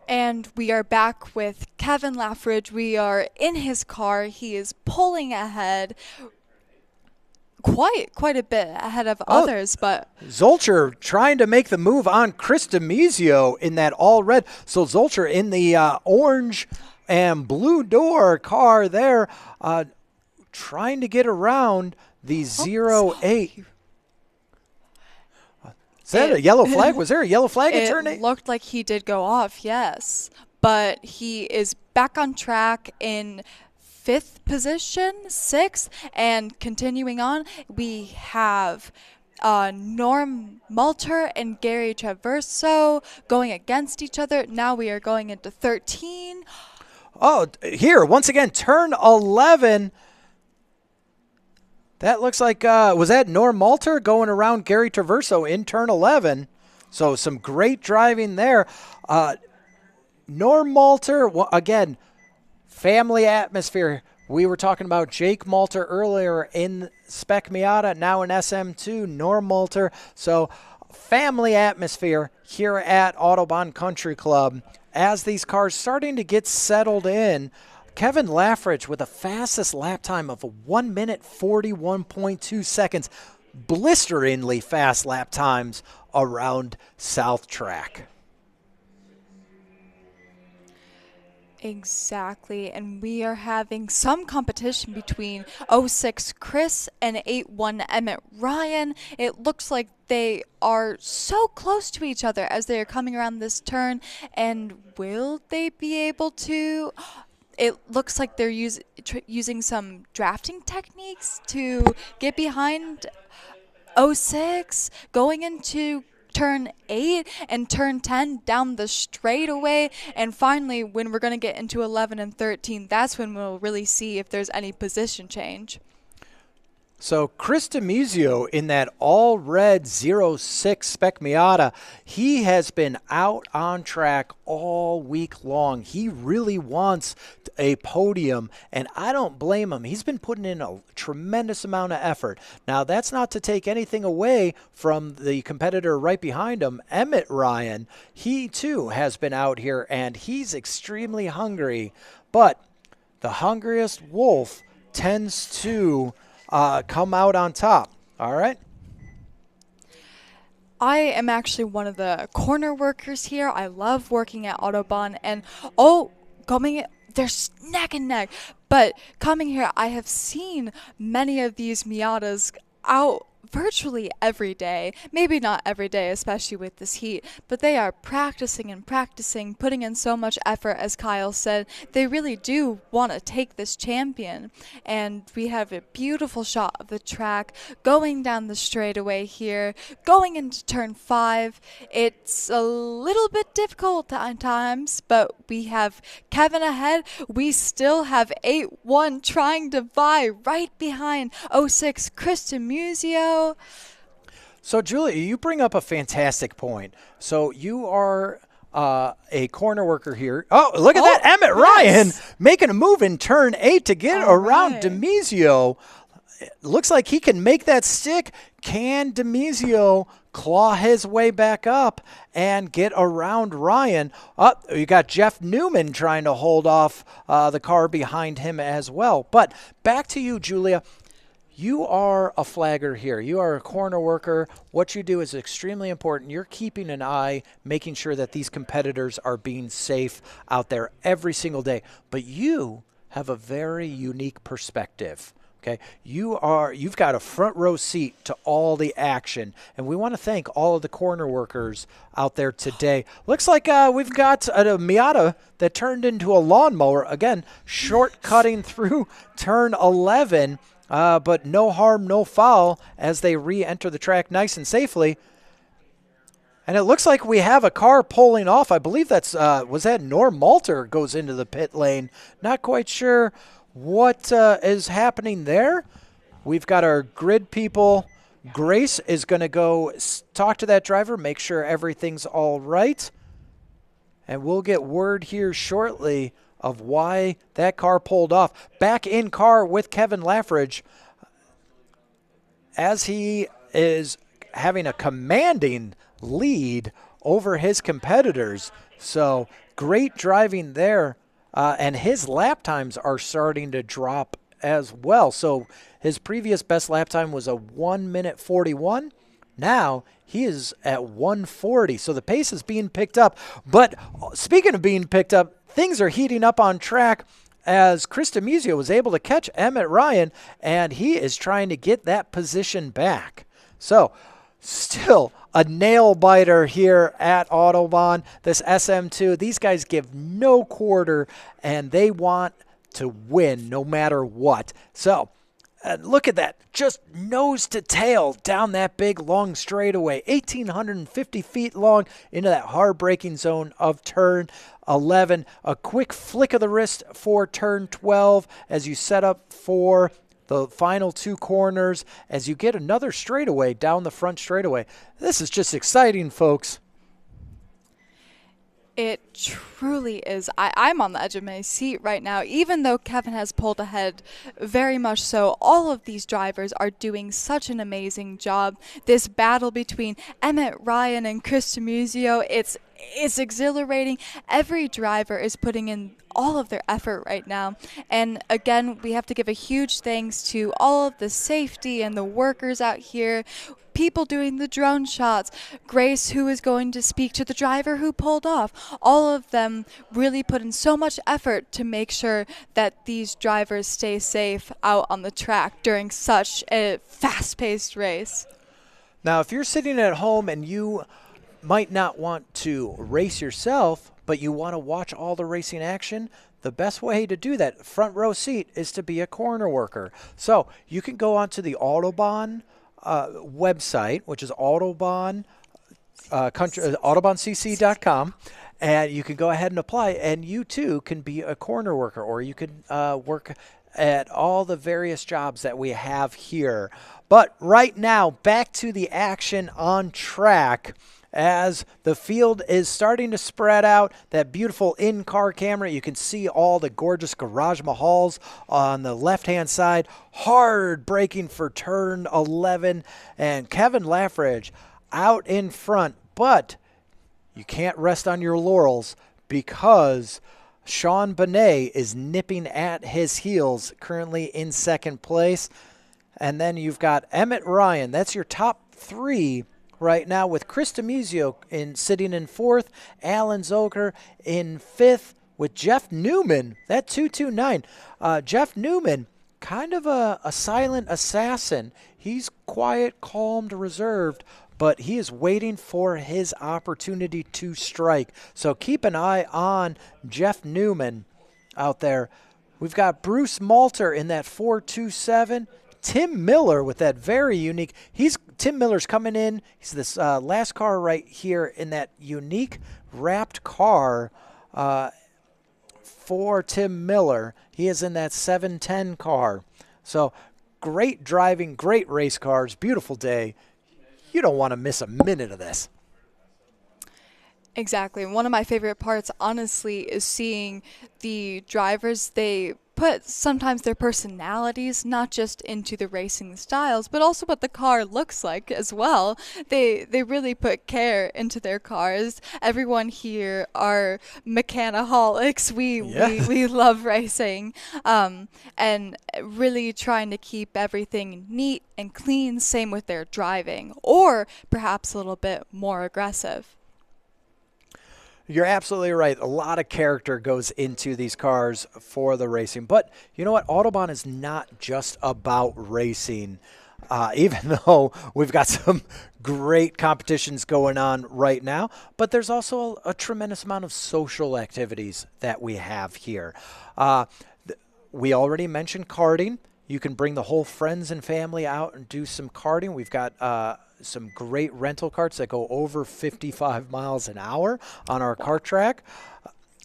[SPEAKER 3] And we are back with Kevin Laffridge. We are in his car. He is pulling ahead quite a bit ahead of others. But
[SPEAKER 1] Zolcher trying to make the move on Chris DiMizio in that all red. So Zolcher in the orange and blue door car there, trying to get around the 08. Is that a yellow flag? Was there a yellow flag at turn 8?
[SPEAKER 3] It looked like he did go off, yes. But he is back on track in 5th position, 6th, and continuing on, we have Norm Malter and Gary Traverso going against each other. Now we are going into 13.
[SPEAKER 1] Oh, here, once again, turn 11. That looks like, was that Norm Malter going around Gary Traverso in turn 11? So some great driving there. Norm Malter, again, family atmosphere. We were talking about Jake Malter earlier in Spec Miata, now in SM2, Norm Malter. So family atmosphere here at Autobahn Country Club. As these cars starting to get settled in, Kevin Laffridge with the fastest lap time of 1 minute 41.2 seconds. blisteringly fast lap times around South Track.
[SPEAKER 3] Exactly, and we are having some competition between '06 Chris and '81 Emmett Ryan. It looks like they are so close to each other as they are coming around this turn, and will they be able to? It looks like they're using some drafting techniques to get behind '06, going into turn 8 and turn 10 down the straightaway, and finally when we're going to get into 11 and 13, that's when we'll really see if there's any position change.
[SPEAKER 1] So Chris DiMuzio in that all-red 06 Spec Miata, he has been out on track all week long. He really wants a podium, and I don't blame him. He's been putting in a tremendous amount of effort. Now, that's not to take anything away from the competitor right behind him, Emmett Ryan. He, too, has been out here, and he's extremely hungry. But the hungriest wolf tends to come out on top. All right.
[SPEAKER 3] I am actually one of the corner workers here. I love working at Autobahn, and they're neck and neck. But coming here, I have seen many of these Miatas out virtually every day. Maybe not every day, especially with this heat, but they are practicing and practicing, putting in so much effort, as Kyle said. They really do want to take this champion. And we have a beautiful shot of the track going down the straightaway here, going into turn 5. It's a little bit difficult at times, but we have Kevin ahead. We still have 8-1 trying to vie right behind '06 Chris DiMuzio.
[SPEAKER 1] So, Julia, you bring up a fantastic point. So you are a corner worker here. Oh, look at that. Emmett Ryan making a move in turn 8 to get around DiMuzio. Looks like he can make that stick. Can DiMuzio claw his way back up and get around Ryan? You got Jeff Newman trying to hold off the car behind him as well. But back to you, Julia. You are a flagger here. You are a corner worker. What you do is extremely important. You're keeping an eye, making sure that these competitors are being safe out there every single day. But you have a very unique perspective. Okay, you've got a front row seat to all the action, and we want to thank all of the corner workers out there today. Looks like we've got a Miata that turned into a lawnmower again, shortcutting through turn 11. But no harm, no foul as they re-enter the track nice and safely. And it looks like we have a car pulling off. I believe that's, was that Norm Malter goes into the pit lane. Not quite sure what is happening there. We've got our grid people. Grace is going to go talk to that driver, make sure everything's all right. And we'll get word here shortly of why that car pulled off. Back in car with Kevin Laffridge as he is having a commanding lead over his competitors. So great driving there, and his lap times are starting to drop as well. So his previous best lap time was a 1:41. Now he is at 1:40. So the pace is being picked up. But speaking of being picked up, things are heating up on track as Chris DiMuzio was able to catch Emmett Ryan, and he is trying to get that position back. So still a nail biter here at Autobahn. This SM2, these guys give no quarter, and they want to win no matter what. So look at that, just nose to tail down that big long straightaway, 1,850 feet long into that hard braking zone of turn 11. A quick flick of the wrist for turn 12 as you set up for the final 2 corners as you get another straightaway down the front straightaway. This is just exciting, folks.
[SPEAKER 3] It truly is. I'm on the edge of my seat right now. Even though Kevin has pulled ahead very much so, all of these drivers are doing such an amazing job. This battle between Emmett Ryan and Chris DiMuzio, it's It's exhilarating. Every driver is putting in all of their effort right now. And again, we have to give a huge thanks to all of the safety and the workers out here, people doing the drone shots, Grace, who is going to speak to the driver who pulled off. All of them really put in so much effort to make sure that these drivers stay safe out on the track during such a fast-paced race.
[SPEAKER 1] Now, if you're sitting at home and you might not want to race yourself, but you want to watch all the racing action, the best way to do that, front row seat, is to be a corner worker. So you can go onto the Autobahn website, which is Autobahn, AutobahnCC.com, and you can go ahead and apply, and you too can be a corner worker, or you can work at all the various jobs that we have here. But right now, back to the action on track. As the field is starting to spread out, that beautiful in-car camera, you can see all the gorgeous garage mahals on the left-hand side. Hard braking for turn 11, and Kevin Laffridge out in front. But you can't rest on your laurels because Sean Bonet is nipping at his heels, currently in second place. And then you've got Emmett Ryan. That's your top three right now, with Chris Demuzio sitting in fourth, Alan Zoker in fifth, with Jeff Newman, that 229. Jeff Newman, kind of a silent assassin. He's quiet, calmed, reserved, but he is waiting for his opportunity to strike. So keep an eye on Jeff Newman out there. We've got Bruce Malter in that 427. Tim Miller with that very unique. Tim Miller's coming in. He's this last car right here in that unique wrapped car for Tim Miller. He is in that 710 car. So great driving, great race cars, beautiful day. You don't want to miss a minute of this.
[SPEAKER 3] Exactly. One of my favorite parts, honestly, is seeing the drivers. They put sometimes their personalities not just into the racing styles, but also what the car looks like as well. They really put care into their cars. Everyone here are mechanaholics. We love racing, and really trying to keep everything neat and clean. Same with their driving, or perhaps a little bit more aggressive.
[SPEAKER 1] You're absolutely right. A lot of character goes into these cars for the racing. But you know what? Autobahn is not just about racing, even though we've got some great competitions going on right now. But there's also a tremendous amount of social activities that we have here. We already mentioned karting. You can bring the whole friends and family out and do some karting. We've got some great rental karts that go over 55 miles an hour on our kart track.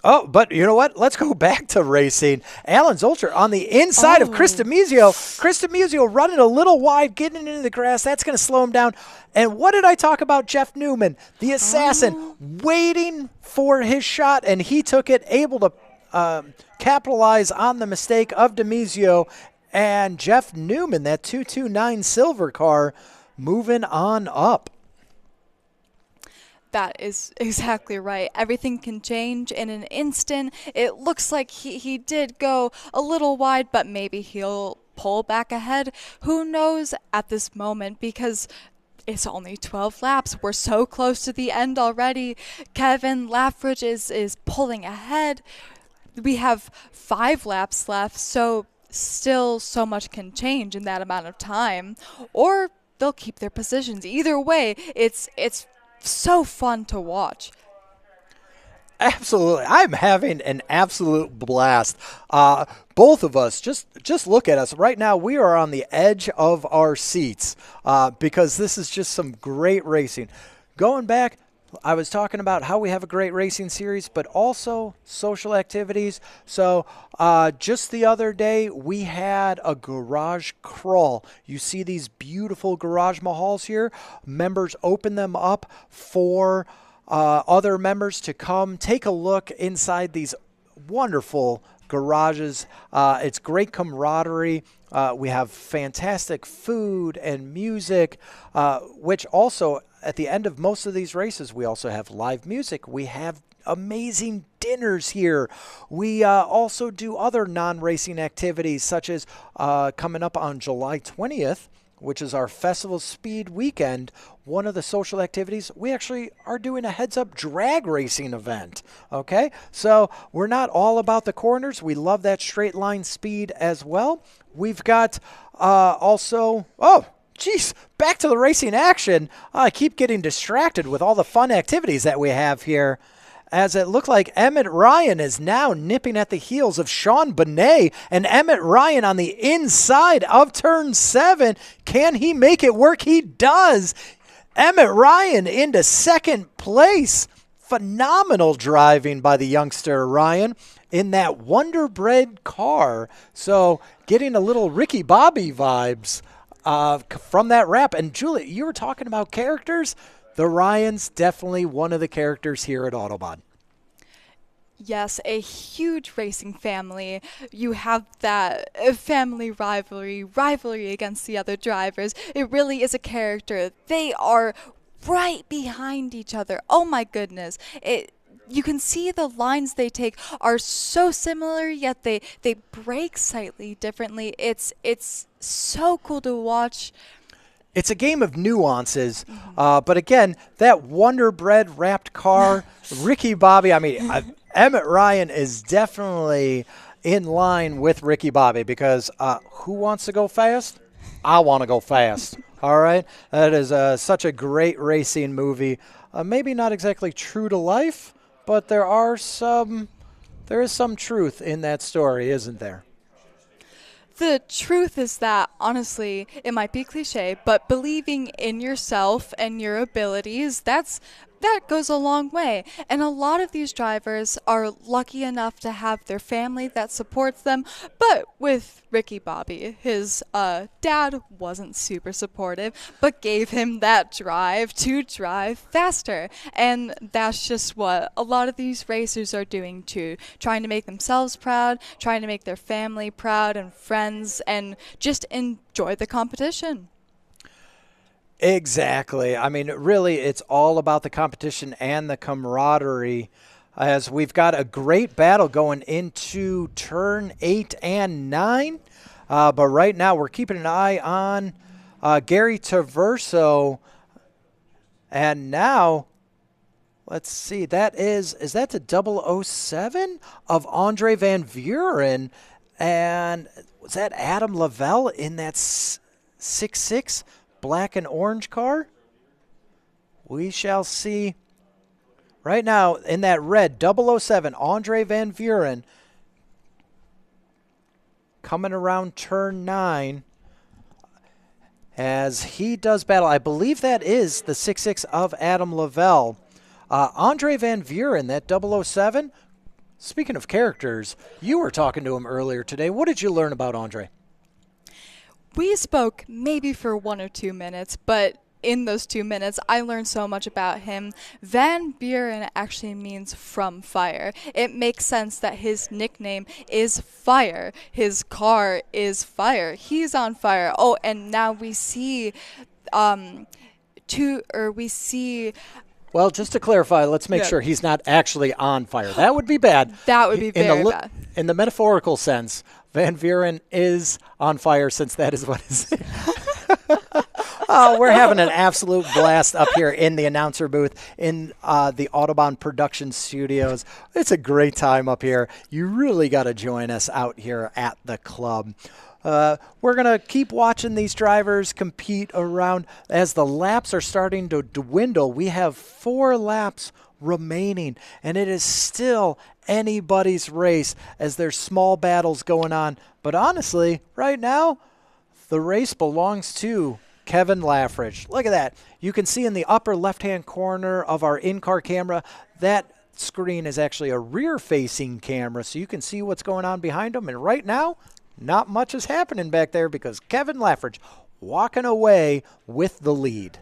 [SPEAKER 1] Oh, but you know what? Let's go back to racing. Alan Zolcher on the inside of Chris Demuzio. Chris Demuzio running a little wide, getting into the grass. That's going to slow him down. And what did I talk about? Jeff Newman, the assassin, waiting for his shot, and he took it, able to capitalize on the mistake of Demuzio. And Jeff Newman, that 229 silver car, moving on up.
[SPEAKER 3] That is exactly right. Everything can change in an instant. It looks like he did go a little wide, but maybe he'll pull back ahead. Who knows at this moment, because it's only 12 laps. We're so close to the end already. Kevin Laffridge is pulling ahead. We have 5 laps left, so still so much can change in that amount of time. Or they'll keep their positions. Either way, it's so fun to watch.
[SPEAKER 1] Absolutely. I'm having an absolute blast. Both of us, just look at us. Right now, we are on the edge of our seats because this is just some great racing. Going back, I was talking about how we have a great racing series, but also social activities. So just the other day, we had a garage crawl. You see these beautiful garage mahals here. Members open them up for other members to come take a look inside these wonderful garages. It's great camaraderie. We have fantastic food and music, which also at the end of most of these races, we also have live music. We have amazing dinners here. We also do other non-racing activities, such as coming up on July 20th, which is our Festival Speed weekend. One of the social activities, we actually are doing a heads-up drag racing event. Okay, so we're not all about the corners. We love that straight line speed as well. We've got also, oh, geez, back to the racing action. I keep getting distracted with all the fun activities that we have here, as it looked like Emmett Ryan is now nipping at the heels of Sean Bonet, and Emmett Ryan on the inside of turn 7. Can he make it work? He does. Emmett Ryan into second place. Phenomenal driving by the youngster Ryan in that Wonder Bread car. So getting a little Ricky Bobby vibes from that wrap. And Julie, you were talking about characters. The Ryans, definitely one of the characters here at Autobahn.
[SPEAKER 3] Yes, a huge racing family. You have that family rivalry against the other drivers. It really is a character. They are right behind each other. Oh my goodness. You can see the lines they take are so similar, yet they break slightly differently. It's so cool to watch.
[SPEAKER 1] It's a game of nuances, but again, that Wonder Bread wrapped car, Ricky Bobby, I mean, Emmett Ryan is definitely in line with Ricky Bobby, because who wants to go fast? I want to go fast, all right? That is such a great racing movie. Maybe not exactly true to life, but there is some truth in that story, isn't there?
[SPEAKER 3] The truth is that, honestly, it might be cliche, but believing in yourself and your abilities, that goes a long way. And a lot of these drivers are lucky enough to have their family that supports them. But with Ricky Bobby, his dad wasn't super supportive, but gave him that drive to drive faster. And that's just what a lot of these racers are doing too, trying to make themselves proud, trying to make their family proud and friends, and just enjoy the competition.
[SPEAKER 1] Exactly. I mean, really, it's all about the competition and the camaraderie, as we've got a great battle going into turn 8 and 9. But right now, we're keeping an eye on Gary Traverso. And now, let's see, is that the 007 of Andre Van Vuren? And was that Adam Lavelle in that 6-6? Black and orange car? We shall see. Right now, in that red 007, Andre Van Vuren coming around turn 9 as he does battle. I believe that is the 6-6 of Adam Lavelle. Andre Van Vuren, that 007. Speaking of characters, you were talking to him earlier today. What did you learn about Andre?
[SPEAKER 3] We spoke maybe for 1 or 2 minutes, but in those 2 minutes, I learned so much about him. Van Buren actually means from fire. It makes sense that his nickname is Fire. His car is fire. He's on fire. Oh, and now we see, Well,
[SPEAKER 1] just to clarify, let's make sure he's not actually on fire. That would be bad.
[SPEAKER 3] That would be very bad.
[SPEAKER 1] In the metaphorical sense, Van Vuren is on fire, since that is what is. Oh, we're having an absolute blast up here in the announcer booth in the Autobahn production studios. It's a great time up here. You really got to join us out here at the club. We're going to keep watching these drivers compete around as the laps are starting to dwindle. We have 4 laps remaining, and it is still anybody's race as there's small battles going on. But honestly, right now, the race belongs to Kevin Laffridge. Look at that. You can see in the upper left-hand corner of our in-car camera, that screen is actually a rear-facing camera, so you can see what's going on behind him. And right now, not much is happening back there because Kevin Laffridge walking away with the lead.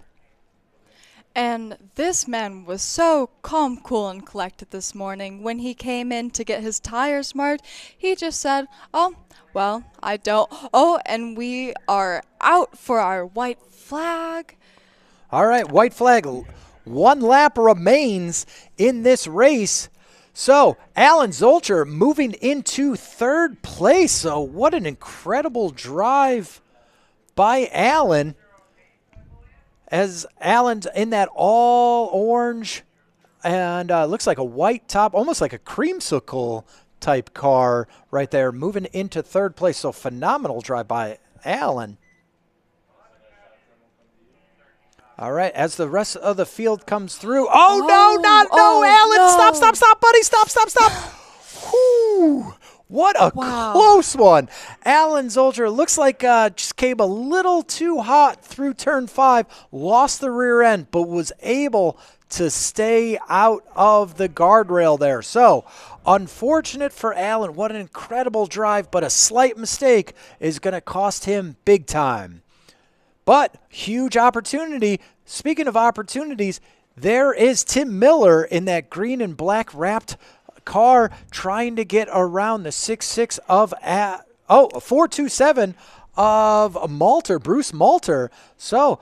[SPEAKER 3] And this man was so calm, cool, and collected this morning. When he came in to get his tires marked, he just said, "Oh, well, I don't." Oh, and we are out for our white flag.
[SPEAKER 1] All right, white flag. 1 lap remains in this race. So Alan Zolcher moving into 3rd place. So what an incredible drive by Alan. As Alan's in that all orange and looks like a white top, almost like a creamsicle type car right there, moving into 3rd place. So phenomenal drive by Alan. All right, as the rest of the field comes through. Oh, no, Alan.
[SPEAKER 3] No.
[SPEAKER 1] Stop, buddy. Stop. Whew. What a close one. Alan Zolcher looks like just came a little too hot through turn 5, lost the rear end, but was able to stay out of the guardrail there. So, unfortunate for Alan. What an incredible drive, but a slight mistake is going to cost him big time. But huge opportunity. Speaking of opportunities, there is Tim Miller in that green and black wrapped car trying to get around the 6'6 of 427 of Bruce Malter. So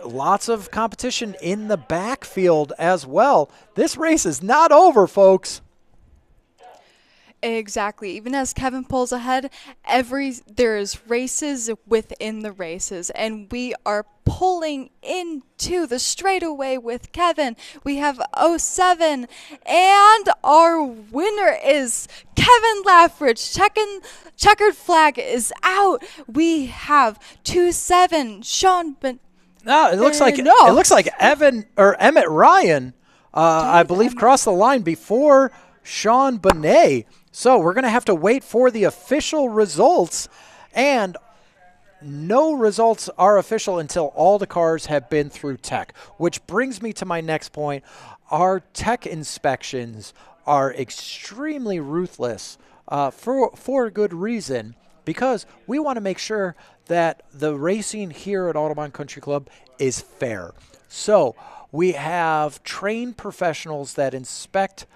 [SPEAKER 1] lots of competition in the backfield as well. This race is not over, folks.
[SPEAKER 3] Exactly. Even as Kevin pulls ahead, there's races within the races, and we are pulling into the straightaway with Kevin. We have 07, and our winner is Kevin Laffridge. Checkered flag is out. We have 27, Sean
[SPEAKER 1] No, it looks like Emmett Ryan, I believe, crossed the line before Sean Bonet. So we're going to have to wait for the official results, and no results are official until all the cars have been through tech, which brings me to my next point. Our tech inspections are extremely ruthless for good reason, because we want to make sure that the racing here at Autobahn Country Club is fair. So we have trained professionals that inspect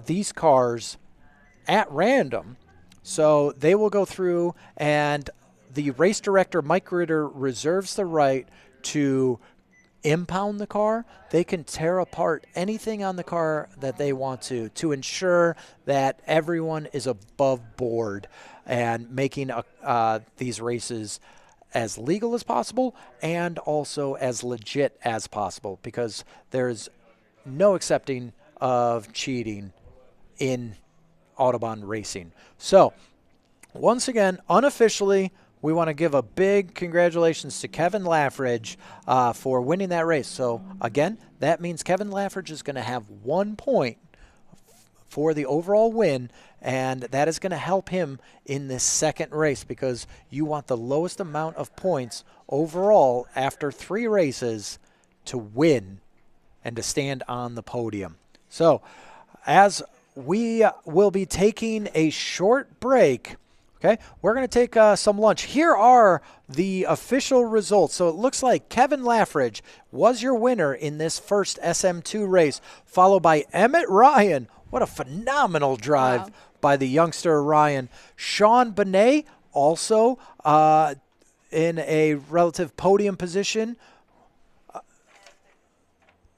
[SPEAKER 1] these cars at random. So they will go through, and the race director, Mike Ritter, reserves the right to impound the car. They can tear apart anything on the car that they want to ensure that everyone is above board and making these races as legal as possible and also as legit as possible, because there's no accepting of cheating in Autobahn racing. So once again, unofficially, we want to give a big congratulations to Kevin Laffridge for winning that race. So again, that means Kevin Laffridge is going to have 1 point for the overall win, and that is going to help him in this second race, because you want the lowest amount of points overall after 3 races to win and to stand on the podium. So as we will be taking a short break, okay, we're going to take some lunch. Here are the official results. So it looks like Kevin Laffridge was your winner in this first SM2 race, followed by Emmett Ryan. What a phenomenal drive by the youngster Ryan. Sean Bonet also in a relative podium position.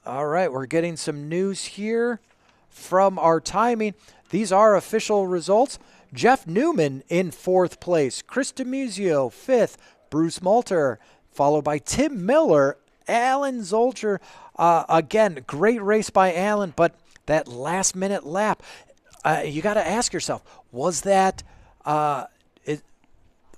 [SPEAKER 1] All right, we're getting some news here from our timing. These are official results. Jeff Newman in 4th place, Chris DiMuzio 5th, Bruce Malter, followed by Tim Miller, Alan Zolcher. Again, great race by Alan, but that last-minute lap, you got to ask yourself, was that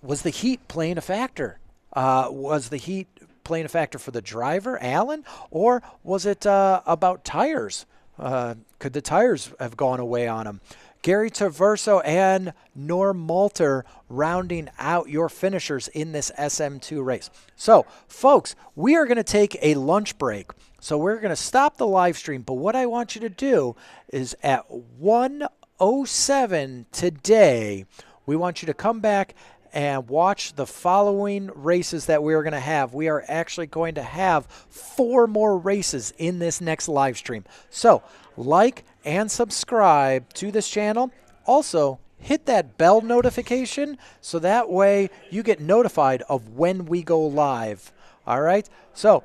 [SPEAKER 1] was the heat playing a factor? Was the heat playing a factor for the driver, Alan, or was it about tires? Could the tires have gone away on him? Gary Traverso and Norm Malter rounding out your finishers in this SM2 race. So, folks, we are going to take a lunch break. So we're going to stop the live stream. But what I want you to do is at 1:07 today, we want you to come back and watch the following races that we are going to have. We are actually going to have 4 more races in this next live stream. So like and subscribe to this channel. Also, hit that bell notification so that way you get notified of when we go live. All right? So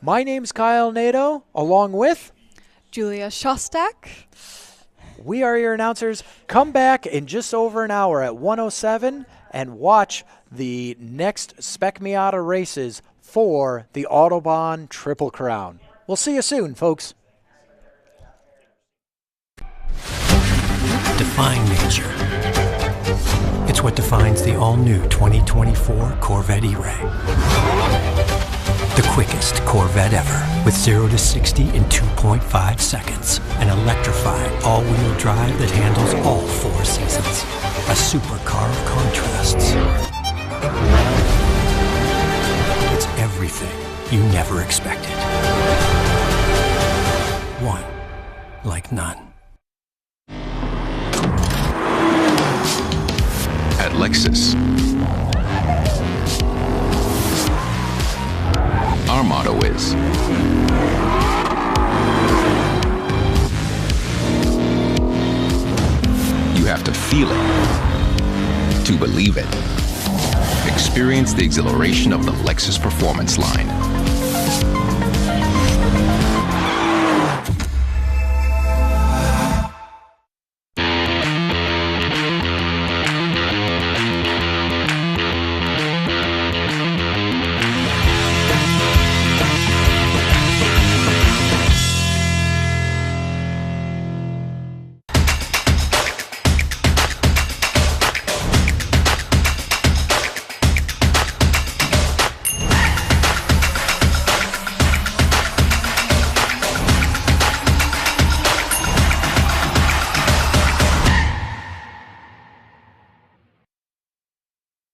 [SPEAKER 1] My name's Kyle Nadeau, along with...
[SPEAKER 3] Julia Shostak.
[SPEAKER 1] We are your announcers. Come back in just over an hour at 1:07 and watch the next Spec Miata races for the Autobahn Triple Crown. We'll see you soon, folks.
[SPEAKER 4] Define nature. It's what defines the all-new 2024 Corvette E-Ray. The quickest Corvette ever, with 0 to 60 in 2.5 seconds. An electrified all-wheel drive that handles all 4 seasons. A supercar of contrasts. It's everything you never expected. One like none.
[SPEAKER 5] At Lexus, our motto is you have to feel it to believe it. Experience the exhilaration of the Lexus Performance line.